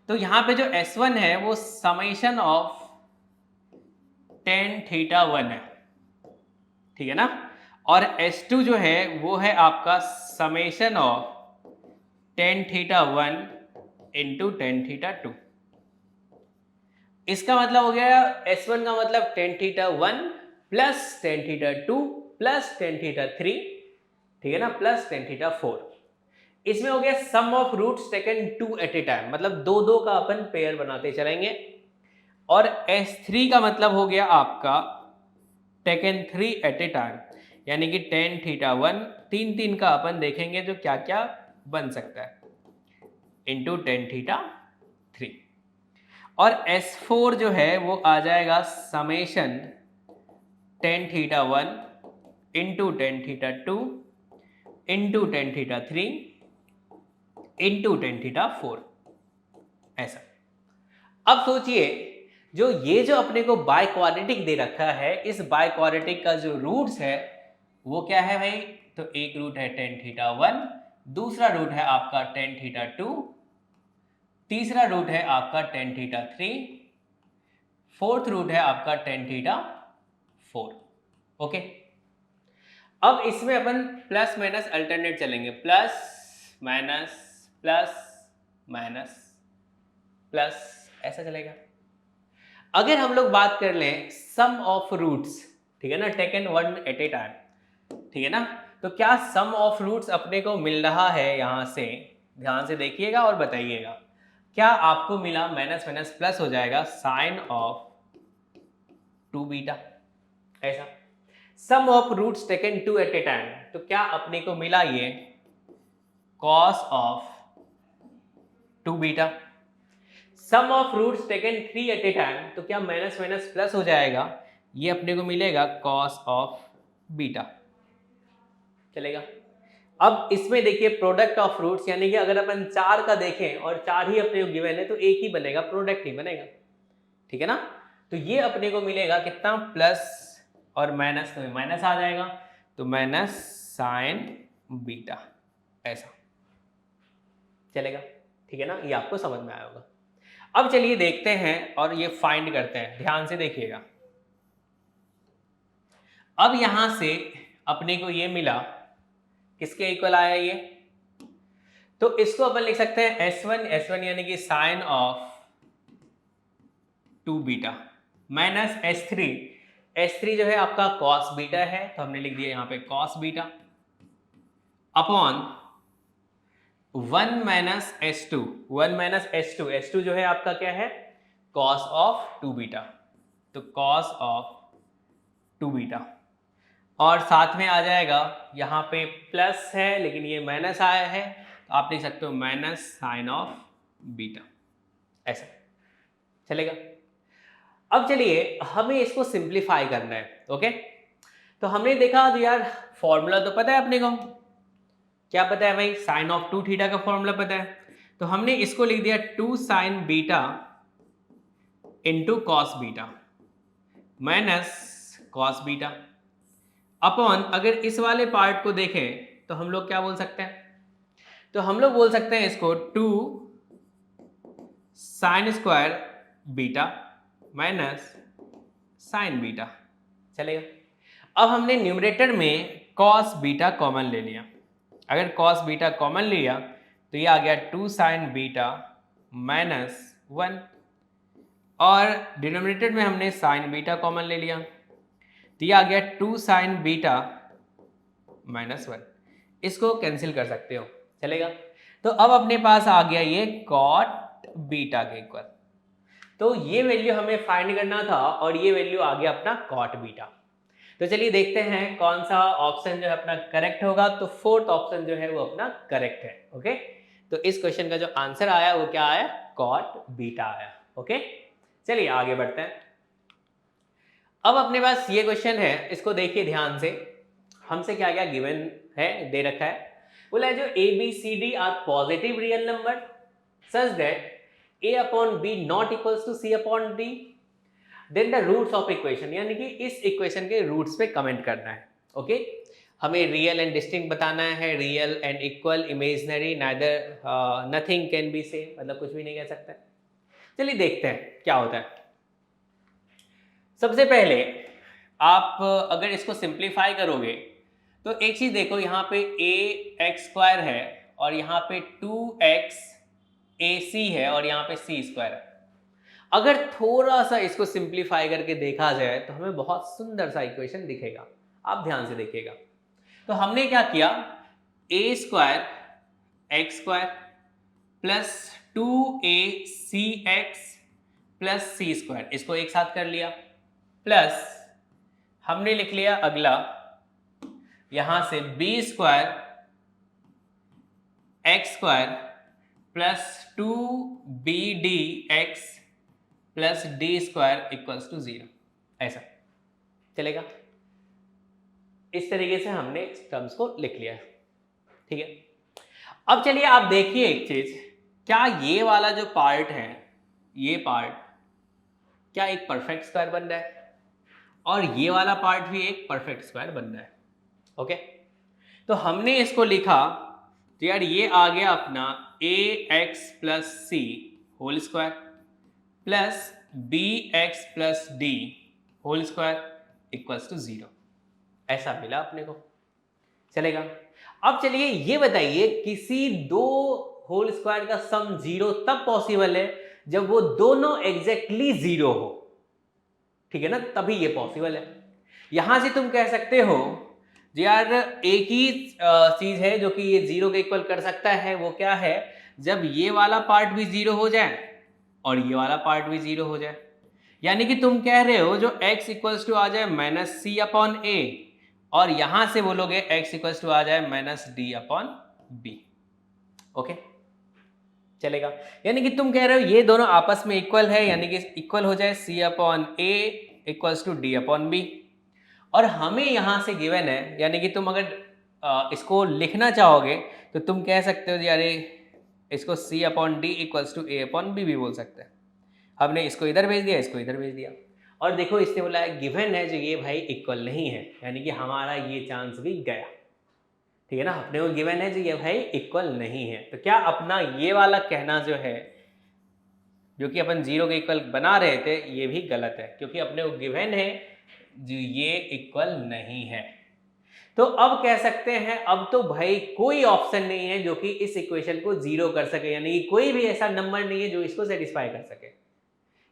तो यहाँ पे जो s1 है वो समेशन ऑफ tan थीटा 1 है, ठीक है ना। और S2 जो है वो है आपका summation of tan theta 1 into tan theta 2। इसका मतलब हो गया S1 का मतलब tan theta 1 plus tan theta 2 plus tan theta 3, ठीक है ना, प्लस tan थीटा 4। इसमें हो गया sum of roots taken 2 at a time, मतलब दो दो का अपन पेयर बनाते चलेंगे। और S3 का मतलब हो गया आपका टेकन 3 एट ए टाइम, यानी कि tan थीटा 1 तीन तीन का अपन देखेंगे जो क्या क्या बन सकता है इंटू tan थीटा 3। और S4 जो है वो आ जाएगा summation tan theta 1 into tan theta 2 into tan theta 3 into tan theta 4, ऐसा। अब सोचिए जो अपने को बाय क्वाड्रेटिक दे रखा है, इस बाय क्वाड्रेटिक का जो रूट्स है वो क्या है भाई, तो एक रूट है tan थीटा 1, दूसरा रूट है आपका tan थीटा 2, तीसरा रूट है आपका tan थीटा 3, फोर्थ रूट है आपका tan थीटा 4। ओके, अब इसमें अपन प्लस माइनस अल्टरनेट चलेंगे, plus minus plus minus plus, ऐसा चलेगा। अगर हम लोग बात कर लें सम ऑफ रूट्स, ठीक है ना, टेकन 1 एट ए टाइम, ठीक है ना, तो क्या सम ऑफ रूट्स अपने को मिल रहा है यहां से, ध्यान से देखिएगा और बताइएगा। क्या आपको मिला माइनस माइनस प्लस हो जाएगा साइन ऑफ 2 बीटा, ऐसा। Sum of roots taken 2 at a time, तो क्या अपने को मिला ये कॉस ऑफ 2 बीटा। Sum of roots taken 3 at a time, तो क्या माइनस माइनस प्लस हो जाएगा, ये अपने को मिलेगा कॉस ऑफ बीटा, चलेगा। अब इसमें देखिए प्रोडक्ट ऑफ रूट्स, यानी कि अगर अपन 4 का देखें और 4 ही अपने को गिवन है तो एक ही बनेगा, प्रोडक्ट ही बनेगा, ठीक है ना। तो ये अपने को मिलेगा कितना, प्लस और माइनस, तो माइनस आ जाएगा, तो माइनस साइन बीटा, ऐसा चलेगा, ठीक है ना। ये आपको समझ में आया होगा। अब चलिए देखते हैं और ये फाइंड करते हैं, ध्यान से देखिएगा। अब यहां से अपने को ये मिला, किसके इक्वल आया ये, तो इसको अपन लिख सकते हैं S1 यानी कि sign of 2 beta minus S3 जो है आपका कॉस बीटा है, तो हमने लिख दिया यहां पे cos beta upon 1 minus S2 जो है आपका क्या है, कॉस ऑफ 2 बीटा, तो कॉस ऑफ 2 बीटा। और साथ में आ जाएगा यहाँ पे प्लस है लेकिन ये माइनस आया है, तो आप लिख सकते हो माइनस साइन ऑफ बीटा, ऐसा चलेगा। अब चलिए हमें इसको सिंप्लीफाई करना है। ओके, तो हमने देखा तो यार फॉर्मूला तो पता है अपने को, क्या पता है भाई, साइन ऑफ 2 थीटा का फॉर्मूला पता है, तो हमने इसको लिख दिया 2 sign beta into cos beta minus cos beta upon, अगर इस वाले पार्ट को देखें तो हम लोग क्या बोल सकते हैं, तो हम लोग बोल सकते हैं इसको 2 sine square beta minus sign beta, चलेगा। अब हमने न्यूमरेटर में कॉस बीटा कॉमन ले लिया, अगर कॉस बीटा कॉमन लिया तो ये आ गया 2 साइन बीटा माइनस 1, और डिनोमिनेटर में हमने साइन बीटा कॉमन ले लिया, तो ये आ गया 2 साइन बीटा माइनस 1, इसको कैंसिल कर सकते हो, चलेगा। तो अब अपने पास आ गया ये कॉट बीटा के इक्वल, तो ये वैल्यू हमें फाइंड करना था और ये वैल्यू आ गया अपना कॉट बीटा। तो चलिए देखते हैं कौन सा ऑप्शन जो है अपना करेक्ट होगा, तो फोर्थ ऑप्शन जो है वो अपना करेक्ट है। ओके, तो इस क्वेश्चन का जो आंसर आया वो क्या आया, कॉट बीटा आया। ओके, चलिए आगे बढ़ते हैं। अब अपने पास ये क्वेश्चन है, इसको देखिए ध्यान से, हमसे क्या क्या गिवन है, दे रखा है, बोला है जो ABCD are positive real number such that A upon B not equals to C upon D, then the roots of equation, यानी कि इस इक्वेशन के रूट्स पे कमेंट करना है। ओके, हमें रियल एंड डिस्टिंक्ट बताना है, real and equal, imaginary, neither, nothing can be same, मतलब कुछ भी नहीं कह सकता। चलिए देखते हैं क्या होता है। सबसे पहले आप अगर इसको सिंप्लीफाई करोगे तो एक चीज देखो, यहाँ पे ए एक्स स्क्वायर है और यहाँ पे 2x AC है और यहाँ पे c स्क्वायर है। अगर थोड़ा सा इसको सिंप्लीफाई करके देखा जाए तो हमें बहुत सुंदर सा इक्वेशन दिखेगा। आप ध्यान से देखिएगा। तो हमने क्या किया, A square x square plus 2AC plus c square, इसको एक साथ कर लिया, प्लस हमने लिख लिया अगला यहां से b square x square plus 2BD(x) plus d square equals to 0। ऐसा चलेगा। इस तरीके से हमने टर्म्स को लिख लिया है, ठीक है। अब चलिए आप देखिए एक चीज, क्या ये वाला जो पार्ट है, ये पार्ट क्या एक परफेक्ट स्क्वायर बन रहा है, और ये वाला पार्ट भी एक परफेक्ट स्क्वायर बन रहा है। ओके, तो हमने इसको लिखा तो यार ये आ गया अपना ax plus c whole square plus bx plus d whole square equals to 0। ऐसा मिला अपने को, चलेगा। अब चलिए ये बताइए, किसी दो होल स्क्वायर का सम 0 तब पॉसिबल है जब वो दोनों एग्जैक्टली 0 हो, ठीक है ना, तभी ये पॉसिबल है। यहां से तुम कह सकते हो यार एक ही चीज है जो कि ये 0 के इक्वल कर सकता है, वो क्या है, जब ये वाला पार्ट भी 0 हो जाए और ये वाला पार्ट भी 0 हो जाए। यानी कि तुम कह रहे हो जो x इक्वल्स टू आ जाए माइनस सी अपॉन ए, और यहां से बोलोगे x इक्वल्स टू आ जाए minus d upon b. Okay, चलेगा। यानी कि तुम कह रहे हो ये दोनों आपस में इक्वल है, यानी कि इक्वल हो जाए C upon A equals to D upon B. और हमें यहां से गिवन है, यानी कि तुम अगर इसको लिखना चाहोगे तो तुम कह सकते हो यार इसको C upon D equals to A upon B भी बोल सकते हैं। हमने इसको इधर भेज दिया, इसको इधर भेज दिया, और देखो इसने बोला है गिवन है जो ये भाई इक्वल नहीं है, यानी कि हमारा ये चांस भी गया, ठीक है ना। अपने को गिवन है जो ये भाई इक्वल नहीं है, तो क्या अपना ये वाला कहना जो है, जो कि अपन 0 के इक्वल बना रहे थे, ये भी गलत है, क्योंकि अपने को गिवन है जो ये इक्वल नहीं है। तो अब कह सकते हैं अब तो भाई कोई ऑप्शन नहीं है जो कि इस इक्वेशन को 0 कर सके, यानी कि कोई भी ऐसा नंबर नहीं है जो इसको सेटिस्फाई कर सके।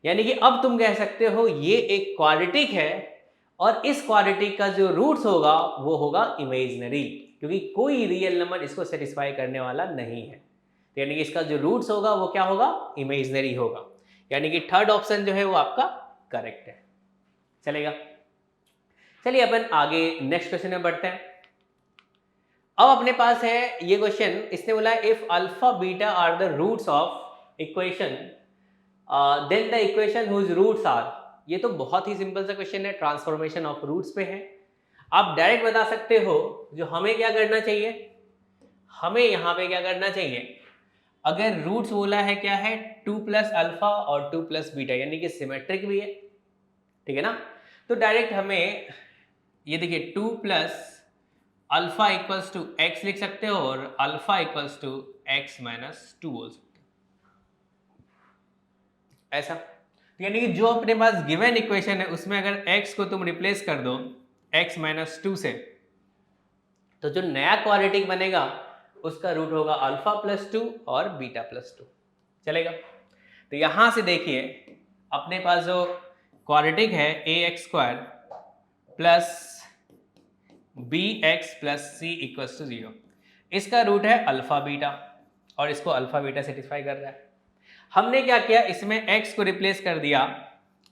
यानी कि अब तुम कह सकते हो ये एक क्वाड्रेटिक है, और इस क्वाड्रेटिक का जो रूट्स होगा वो होगा इमेजिनरी, क्योंकि कोई रियल नंबर इसको सेटिस्फाई करने वाला नहीं है। तो यानी कि इसका जो रूट्स होगा वो क्या होगा, इमेजिनरी होगा। यानी कि थर्ड ऑप्शन जो है वो आपका करेक्ट है, चलेगा। चलिए अपन आगे नेक्स्ट क्वेश्चन में बढ़ते हैं। अब अपने पास है ये क्वेश्चन, इसने बोला if alpha beta are the roots of equation then the equation whose roots are. ये तो बहुत ही सिंपल सा क्वेश्चन है, ट्रांसफॉर्मेशन ऑफ रूट्स पे है। आप डायरेक्ट बता सकते हो जो हमें क्या करना चाहिए, हमें यहाँ पे क्या करना चाहिए, अगर रूट्स बोला है क्या है 2 प्लस अल्फा और 2 प्लस बीटा, यानी कि सिमेट्रिक भी है, ठीक है ना। तो डायरेक्ट हमें ये देखिए 2 plus alpha equals to x लिख सकते हो और alpha equals to x minus 2 बोल सकते हो, ऐसा। तो यानी कि जो अपने पास गिवन इक्वेशन है उसमें अगर x को तुम रिप्लेस कर दो x माइनस 2 से, तो जो नया क्वाड्रेटिक बनेगा उसका रूट होगा अल्फा प्लस 2 और बीटा प्लस 2, चलेगा। तो यहां से देखिए अपने पास जो क्वाड्रेटिक है A X square plus B x plus C equals to 0, इसका रूट है अल्फा बीटा, और इसको अल्फा बीटा सेटिस्फाई कर रहा है। हमने क्या किया, इसमें x को रिप्लेस कर दिया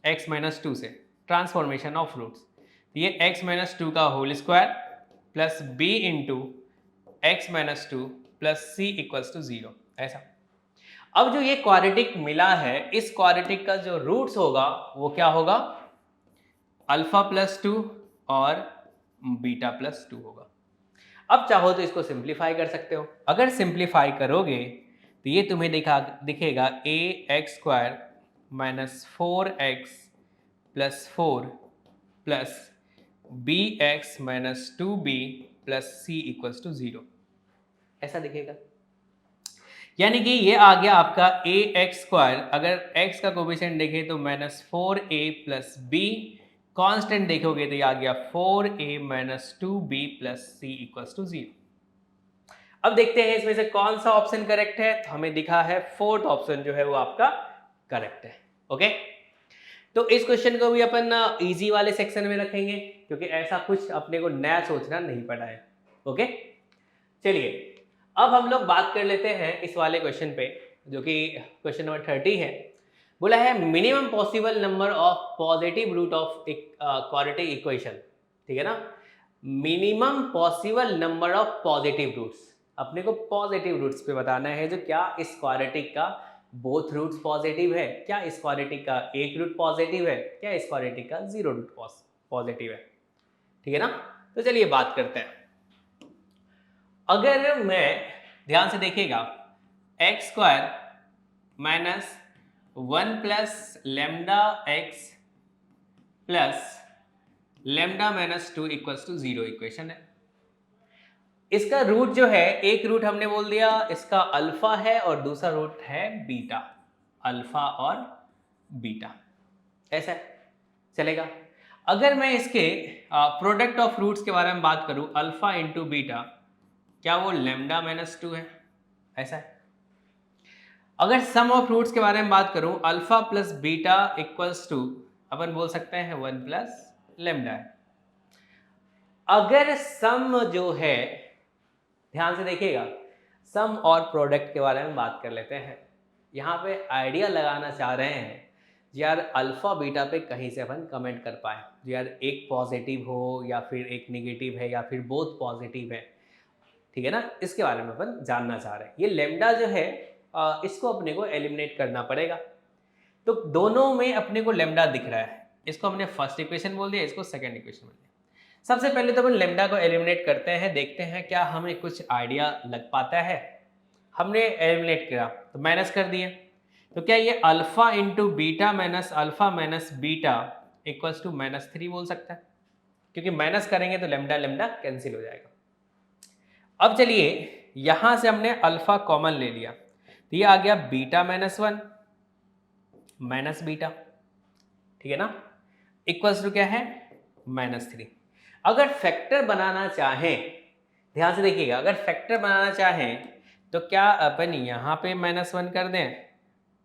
x माइनस 2 से, ट्रांसफॉर्मेशन ऑफ रूट्स। ये x माइनस 2 का whole square plus b into x minus 2 plus C equals to 0, ऐसा। अब जो ये क्वाड्रेटिक मिला है, इस क्वाड्रेटिक का जो रूट्स होगा वो क्या होगा, अल्फा प्लस 2 और बीटा प्लस 2 होगा। अब चाहो तो इसको सिंप्लीफाई कर सकते हो, अगर सिंप्लीफाई करोगे तो ये तुम्हें दिखेगा A X square minus 4x plus 4 plus B X minus 2b plus C equals to 0, ऐसा दिखेगा। यानी कि ये आ गया आपका ए एक्स स्क्वायर, अगर x का कोफिशिएंट देखें तो minus 4a plus be constant देखोगे तो ये आ गया 4a minus 2b plus C equals to 0। अब देखते हैं इसमें से कौन सा ऑप्शन करेक्ट है। तो हमें दिखा है फोर्थ ऑप्शन जो है वो आपका करेक्ट है। ओके, तो इस क्वेश्चन को भी अपन इजी वाले सेक्शन में रखेंगे क्योंकि ऐसा कुछ अपने को नया सोचना नहीं पड़ा है। ओके, चलिए अब हम लोग बात कर लेते हैं इस वाले क्वेश्चन पे जो कि क्वेश्चन नंबर 30 है। बोला है minimum possible number of positive root of quadratic equation. ठीक है ना, minimum possible number of positive roots. अपने को पॉजिटिव रूट्स पे बताना है जो क्या इस क्वाड्रेटिक का बोथ रूट्स पॉजिटिव है, क्या इस क्वाड्रेटिक का एक रूट पॉजिटिव है, क्या इस क्वाड्रेटिक का 0 रूट पॉजिटिव है। ठीक है ना, तो चलिए बात करते हैं। अगर मैं ध्यान से देखिएगा x square minus 1 plus lambda x plus lambda minus 2 equals to 0 equation है। इसका रूट जो है, एक रूट हमने बोल दिया इसका अल्फा है और दूसरा रूट है बीटा, अल्फा और बीटा, ऐसा चलेगा। अगर मैं इसके प्रोडक्ट ऑफ रूट्स के बारे में बात करूं, अल्फा इंटू बीटा, क्या वो लेमडा माइनस 2 है, ऐसा है। अगर सम ऑफ रूट्स के बारे में बात करूं, alpha plus beta equals to अपन बोल सकते हैं 1 प्लस लेमडा है। अगर सम जो है, ध्यान से देखिएगा, सम और प्रोडक्ट के बारे में बात कर लेते हैं। यहाँ पे आइडिया लगाना चाह रहे हैं यार अल्फा बीटा पे कहीं से अपन कमेंट कर पाए, यार एक पॉजिटिव हो या फिर एक निगेटिव है या फिर बोथ पॉजिटिव है। ठीक है ना, इसके बारे में अपन जानना चाह रहे हैं। ये लेमडा जो है इसको अपने को एलिमिनेट करना पड़ेगा। तो दोनों में अपने को लेमडा दिख रहा है, इसको हमने फर्स्ट इक्वेशन बोल दिया, इसको सेकेंड इक्वेशन बोल दिया। सबसे पहले तो अपन लेमडा को एलिमिनेट करते हैं, देखते हैं क्या हमें कुछ आइडिया लग पाता है। हमने एलिमिनेट किया तो माइनस कर दिए, तो क्या ये alpha into beta minus alpha minus beta equals to -3 बोल सकता है, क्योंकि माइनस करेंगे तो लेमडा लेमडा कैंसिल हो जाएगा। अब चलिए यहां से हमने अल्फा कॉमन ले लिया, तो ये आ गया बीटा -1 माइनस बीटा, ठीक है ना, इक्वल्स टू क्या है -3। अगर फैक्टर बनाना चाहें, ध्यान से देखिएगा, अगर फैक्टर बनाना चाहें तो क्या अपन यहाँ पे -1 कर दें।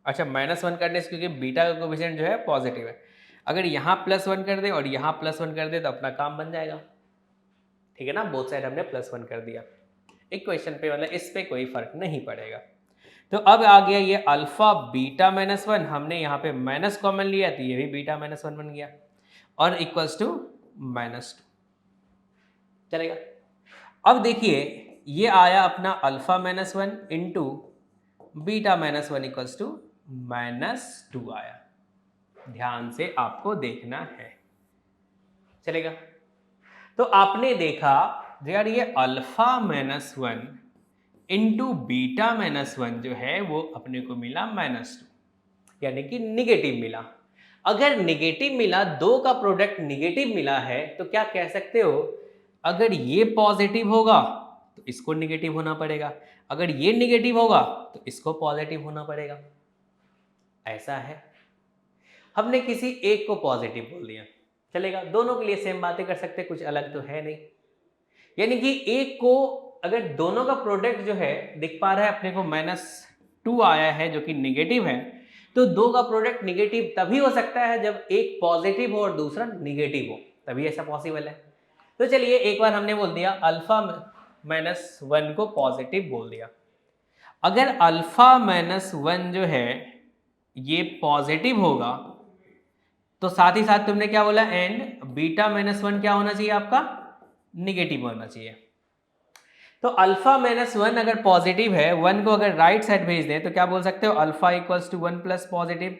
अच्छा, -1 करने से क्योंकि बीटा का कोएफिशिएंट जो है पॉजिटिव है, अगर यहाँ +1 कर दे और यहाँ +1 कर दे तो अपना काम बन जाएगा। ठीक है ना, बोथ साइड हमने +1 कर दिया। इक्वेशन पे मतलब इस पे कोई फर्क नहीं पड़ेगा। तो अब आ गया ये अल्फा बीटा -1, हमने यहाँ पे माइनस कॉमन लिया तो ये भी बीटा -1 बन गया और इक्वल्स टू -2 चलेगा। अब देखिए ये आया अपना alpha -1 into beta -1 equals to -2 आया। ध्यान से आपको देखना है, चलेगा। तो आपने देखा यार ये अल्फा -1 इंटू बीटा -1 जो है वो अपने को मिला -2, यानी कि निगेटिव मिला। अगर निगेटिव मिला, दो का प्रोडक्ट निगेटिव मिला है, तो क्या कह सकते हो, अगर ये पॉजिटिव होगा तो इसको निगेटिव होना पड़ेगा, अगर ये निगेटिव होगा तो इसको पॉजिटिव होना पड़ेगा, ऐसा है। हमने किसी एक को पॉजिटिव बोल दिया, चलेगा। दोनों के लिए सेम बातें कर सकते, कुछ अलग तो है नहीं। यानी कि एक को अगर दोनों का प्रोडक्ट जो है दिख पा रहा है अपने को -2 आया है जो कि निगेटिव है, तो दो का प्रोडक्ट निगेटिव तभी हो सकता है जब एक पॉजिटिव हो और दूसरा निगेटिव हो, तभी ऐसा पॉसिबल है। तो चलिए एक बार हमने बोल दिया अल्फा -1 को पॉजिटिव बोल दिया। अगर अल्फा -1 जो है ये पॉजिटिव होगा तो साथ ही साथ तुमने क्या बोला, एंड बीटा -1 क्या होना चाहिए आपका, निगेटिव होना चाहिए। तो अल्फा -1 अगर पॉजिटिव है, 1 को अगर राइट साइड भेज दें तो क्या बोल सकते हो, alpha equals to 1 plus positive,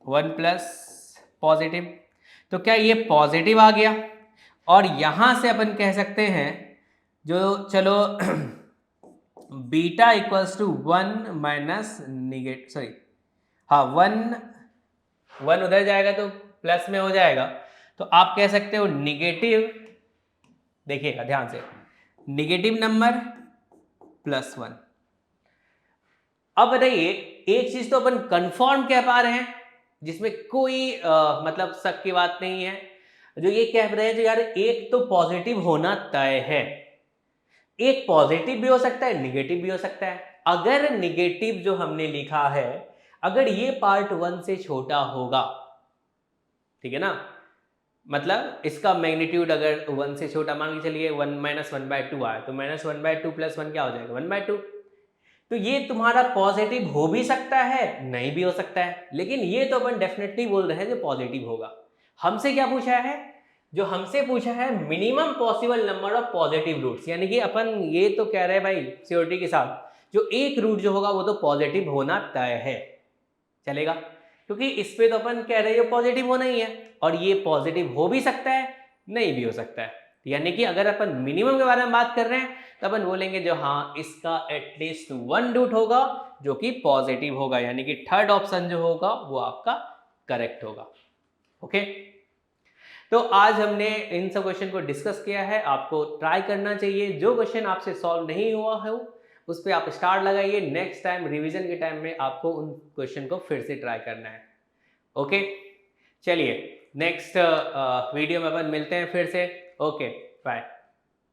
1 plus positive. तो क्या ये पॉजिटिव आ गया, और यहां से अपन कह सकते हैं जो, चलो beta equals to 1 minus negative, sorry हाँ 1 उधर जाएगा तो प्लस में हो जाएगा, तो आप कह सकते हो निगेटिव, देखिएगा ध्यान से, निगेटिव नंबर +1। अब बताइए एक चीज तो अपन कंफर्म कह पा रहे हैं जिसमें कोई मतलब शक की बात नहीं है। जो ये कह रहे हैं जो यार एक तो पॉजिटिव होना तय है, एक पॉजिटिव भी हो सकता है, नेगेटिव भी हो सकता है। अगर नेगेटिव जो हमने लिखा है, अगर ये पार्ट 1 से छोटा होगा, ठीक है ना, मतलब इसका मैग्नीट्यूड अगर 1 से छोटा, मान के चलिए 1 माइनस 1/2 आया, तो माइनस 1/2 प्लस 1 क्या हो जाएगा, 1/2। तो ये तुम्हारा पॉजिटिव हो भी सकता है, नहीं भी हो सकता है, लेकिन ये तो अपन डेफिनेटली बोल रहे हैं जो पॉजिटिव होगा। हमसे क्या पूछा है, जो हमसे पूछा है minimum possible number of positive roots, यानी कि अपन ये तो कह रहे हैं भाई श्योरिटी के साथ जो एक रूट जो होगा वो तो पॉजिटिव होना तय है, चलेगा, क्योंकि इस पे तो अपन कह रहे हैं पॉजिटिव होना ही है, और ये पॉजिटिव हो भी सकता है, नहीं भी हो सकता है। यानी कि अगर अपन मिनिमम के बारे में बात कर रहे हैं तो अपन बोलेंगे जो हाँ इसका एटलीस्ट 1 रूट होगा जो कि पॉजिटिव होगा, यानी कि थर्ड ऑप्शन जो होगा वो आपका करेक्ट होगा। ओके, तो आज हमने इन सब क्वेश्चन को डिस्कस किया है, आपको ट्राई करना चाहिए। जो क्वेश्चन आपसे सॉल्व नहीं हुआ है उस पर आप स्टार लगाइए, नेक्स्ट टाइम रिवीजन के टाइम में आपको उन क्वेश्चन को फिर से ट्राई करना है। ओके, चलिए नेक्स्ट वीडियो में अपन मिलते हैं फिर से। Okay, bye.